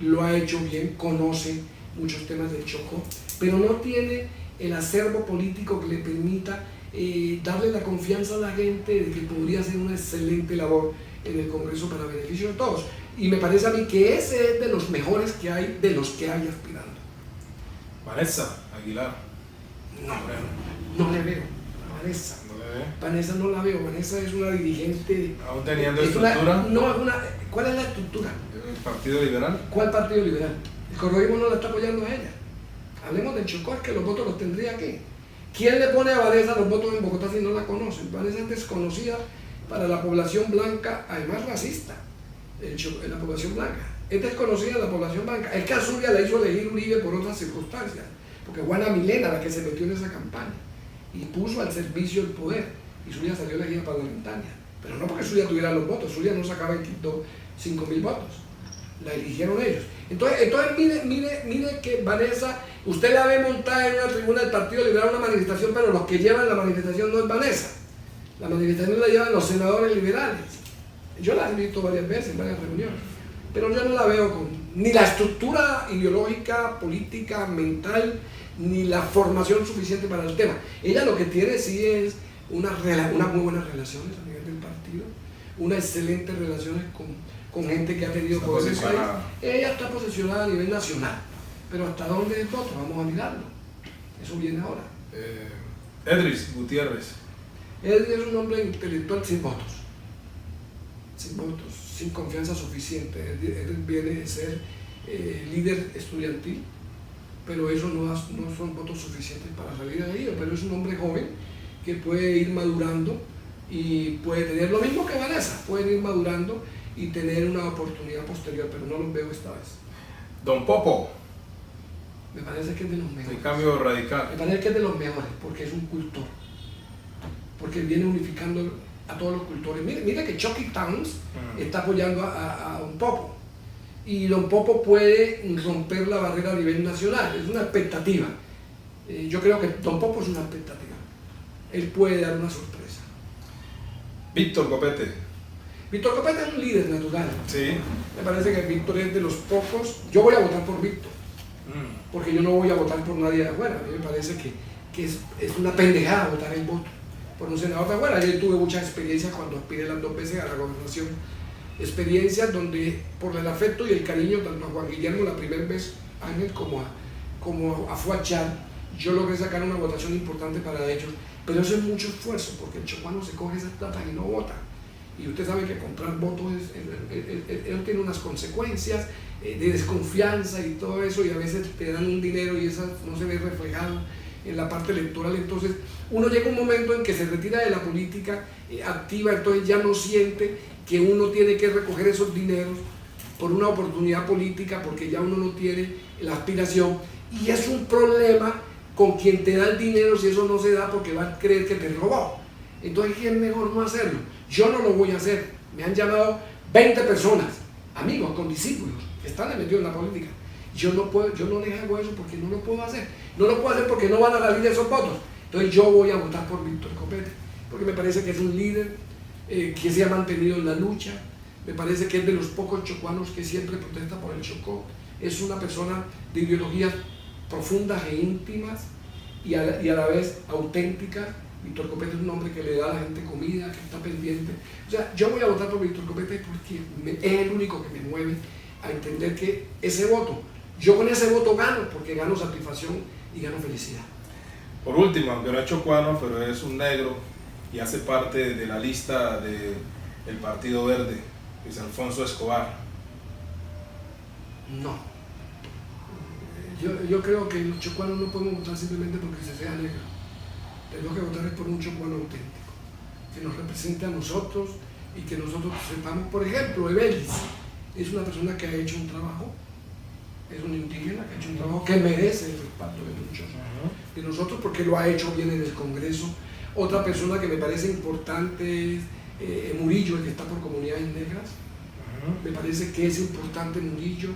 Speaker 2: lo ha hecho bien, conoce muchos temas del Chocó, pero no tiene el acervo político que le permita darle la confianza a la gente de que podría hacer una excelente labor en el Congreso para beneficio de todos. Y me parece a mí que ese es de los mejores que hay, de los que hay aspirando.
Speaker 1: Vanessa Aguilar.
Speaker 2: No le veo a Vanessa.
Speaker 1: ¿No le ve?
Speaker 2: Vanessa no la veo. Vanessa es una dirigente.
Speaker 1: ¿Aún teniendo estructura?
Speaker 2: ¿Cuál es la estructura?
Speaker 1: ¿El Partido Liberal?
Speaker 2: ¿Cuál Partido Liberal? El correísmo no la está apoyando a ella. Hablemos del Chocó, es que los votos los tendría aquí. ¿Quién le pone a Vanessa los votos en Bogotá si no la conocen? Vanessa es desconocida para la población blanca, además racista. En la población blanca. Es desconocida la población blanca. Es que a Zulia le hizo elegir Uribe por otras circunstancias, porque Juana Milena, la que se metió en esa campaña y puso al servicio el poder, y Zulia salió elegida parlamentaria, pero no porque Zulia tuviera los votos. Zulia no sacaba en Quito 5.000 votos, la eligieron ellos. Entonces mire que Vanessa, usted la ve montada en una tribuna del Partido Liberal, una manifestación, pero los que llevan la manifestación no es Vanessa, la manifestación la llevan los senadores liberales. Yo la he visto varias veces en varias reuniones, pero yo no la veo con ni la estructura ideológica, política, mental, ni la formación suficiente para el tema. Ella lo que tiene sí es unas muy buenas relaciones a nivel del partido, unas excelentes relaciones con gente que ha tenido poder en el país. Ella está posicionada a nivel nacional, pero ¿hasta dónde es el voto? Vamos a mirarlo. Eso viene ahora.
Speaker 1: Edris Gutiérrez.
Speaker 2: Edris es un hombre intelectual sin votos, sin confianza suficiente. Él viene de ser líder estudiantil, pero eso no son votos suficientes para salir de ahí. Pero es un hombre joven que puede ir madurando y puede tener lo mismo que Vanessa, pueden ir madurando y tener una oportunidad posterior, pero no los veo esta vez.
Speaker 1: Don Popo.
Speaker 2: Me parece que es de los mejores.
Speaker 1: El cambio radical.
Speaker 2: Me parece que es de los mejores porque es un cultor, porque viene unificando a todos los cultores. Mira que Chucky Towns está apoyando a Don Popo, y Don Popo puede romper la barrera a nivel nacional. Es una expectativa. Yo creo que Don Popo es una expectativa. Él puede dar una sorpresa.
Speaker 1: Víctor Copete.
Speaker 2: Víctor Copete es un líder natural.
Speaker 1: Sí.
Speaker 2: Me parece que Víctor es de los pocos. Yo voy a votar por Víctor, porque yo no voy a votar por nadie de afuera. A mí me parece que es una pendejada votar el voto por un senador de afuera. Yo tuve mucha experiencia cuando aspiré las 2 veces a la gobernación, experiencias donde por el afecto y el cariño tanto a Juan Guillermo la primera vez, Ángel, como a Fuad Char, yo logré sacar una votación importante para ellos, pero eso es mucho esfuerzo, porque el chocuano se coge esa plata y no vota, y usted sabe que comprar votos él tiene unas consecuencias de desconfianza y todo eso, y a veces te dan un dinero y eso no se ve reflejado en la parte electoral. Entonces uno llega a un momento en que se retira de la política activa, entonces ya no siente que uno tiene que recoger esos dineros por una oportunidad política, porque ya uno no tiene la aspiración, Y es un problema con quien te da el dinero si eso no se da porque va a creer que te robó. Entonces, ¿qué es mejor no hacerlo? Yo no lo voy a hacer. Me han llamado 20 personas, amigos, condiscípulos, que están metidos en la política. Yo no les hago eso porque no lo puedo hacer. No lo puedo hacer porque no van a salir esos votos. Entonces yo voy a votar por Víctor Copete, porque me parece que es un líder que se ha mantenido en la lucha. Me parece que es de los pocos chocuanos que siempre protesta por el Chocó. Es una persona de ideologías profundas e íntimas y a la vez auténticas. Víctor Copete es un hombre que le da a la gente comida, que está pendiente. O sea, yo voy a votar por Víctor Copete porque es el único que me mueve a entender que ese voto, yo con ese voto gano, porque gano satisfacción y gano felicidad.
Speaker 1: Por último, aunque no es chocuano, pero es un negro y hace parte de la lista del Partido Verde, Luis Alfonso Escobar.
Speaker 2: No. Yo creo que los chocuanos no podemos votar simplemente porque se sea negro. Tenemos que votar por un chocuano auténtico, que nos represente a nosotros y que nosotros sepamos. Por ejemplo, Ebelis es una persona que ha hecho un trabajo, es un indígena que ha hecho un trabajo que merece el respaldo de muchos de nosotros porque lo ha hecho bien en el Congreso. Otra persona que me parece importante es Murillo, el que está por Comunidades Negras. Me parece que es importante Murillo.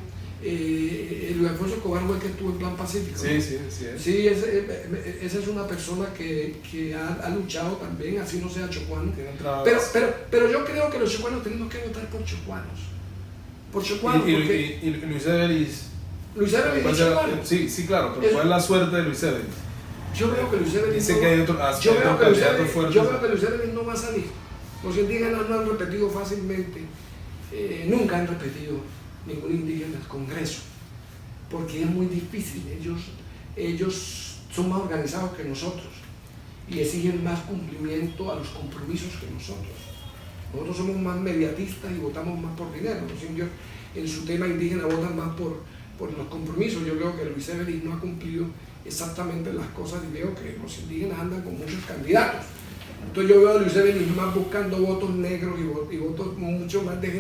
Speaker 2: Luis Alfonso Escobar fue el que estuvo en Plan Pacífico.
Speaker 1: Sí,
Speaker 2: ¿no?
Speaker 1: sí.
Speaker 2: Sí, esa es una persona que ha luchado también, así no sea chocuano. Pero yo creo que los chocuanos tenemos que votar por chocuanos. Por chocuanos.
Speaker 1: Y Luis Ebelis.
Speaker 2: Luis Ebelis es chocuano.
Speaker 1: Sí, claro, pero ¿cuál es la suerte de Luis Ebelis?
Speaker 2: Yo veo que Luis Ebelis
Speaker 1: dice que hay otro candidato fuerte.
Speaker 2: Yo veo que Luis Ebelis no va a salir. Los indígenas no han repetido fácilmente, nunca han repetido ningún indígena al Congreso, porque es muy difícil. Ellos son más organizados que nosotros y exigen más cumplimiento a los compromisos que nosotros. Nosotros somos más mediatistas y votamos más por dinero. Los indios en su tema indígena votan más por los compromisos. Yo creo que Luis Ebelis no ha cumplido exactamente las cosas y veo que los indígenas andan con muchos candidatos. Entonces yo veo a Luis Ebelis más buscando votos negros y votos mucho más de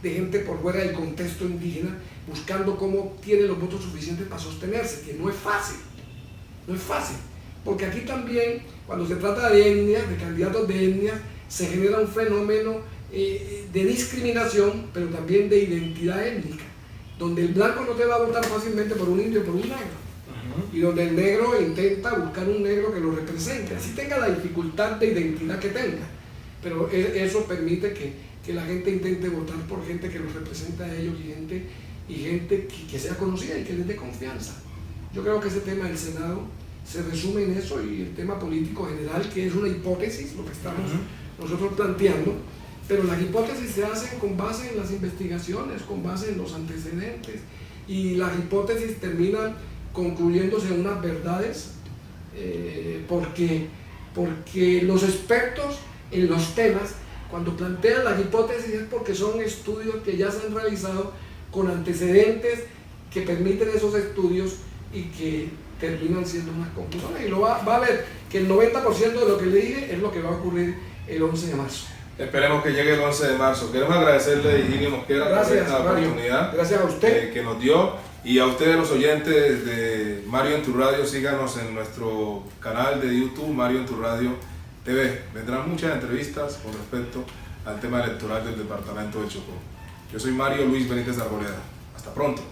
Speaker 2: gente por fuera del contexto indígena, buscando cómo tiene los votos suficientes para sostenerse, que no es fácil, porque aquí también, cuando se trata de etnias, de candidatos de etnias, se genera un fenómeno de discriminación, pero también de identidad étnica, donde el blanco no te va a votar fácilmente por un indio o por un negro. Y donde el negro intenta buscar un negro que lo represente, así tenga la dificultad de identidad que tenga, pero eso permite que la gente intente votar por gente que los represente a ellos y gente que sea conocida y que les dé confianza. Yo creo que ese tema del Senado se resume en eso, y el tema político general, que es una hipótesis, lo que estamos nosotros planteando, pero las hipótesis se hacen con base en las investigaciones, con base en los antecedentes, y las hipótesis terminan concluyéndose en unas verdades, porque los expertos en los temas, cuando plantean las hipótesis, es porque son estudios que ya se han realizado con antecedentes que permiten esos estudios y que terminan siendo unas conclusiones. Y lo va a ver que el 90% de lo que le dije es lo que va a ocurrir el 11 de marzo.
Speaker 1: Esperemos que llegue el 11 de marzo. Queremos agradecerle a Higinio Mosquera por esta oportunidad.
Speaker 2: Gracias a usted.
Speaker 1: Que nos dio. Y a ustedes, los oyentes de Mario en tu Radio, síganos en nuestro canal de YouTube, Mario en tu Radio TV. Vendrán muchas entrevistas con respecto al tema electoral del departamento de Chocó. Yo soy Mario Luis Benítez Arboleda. Hasta pronto.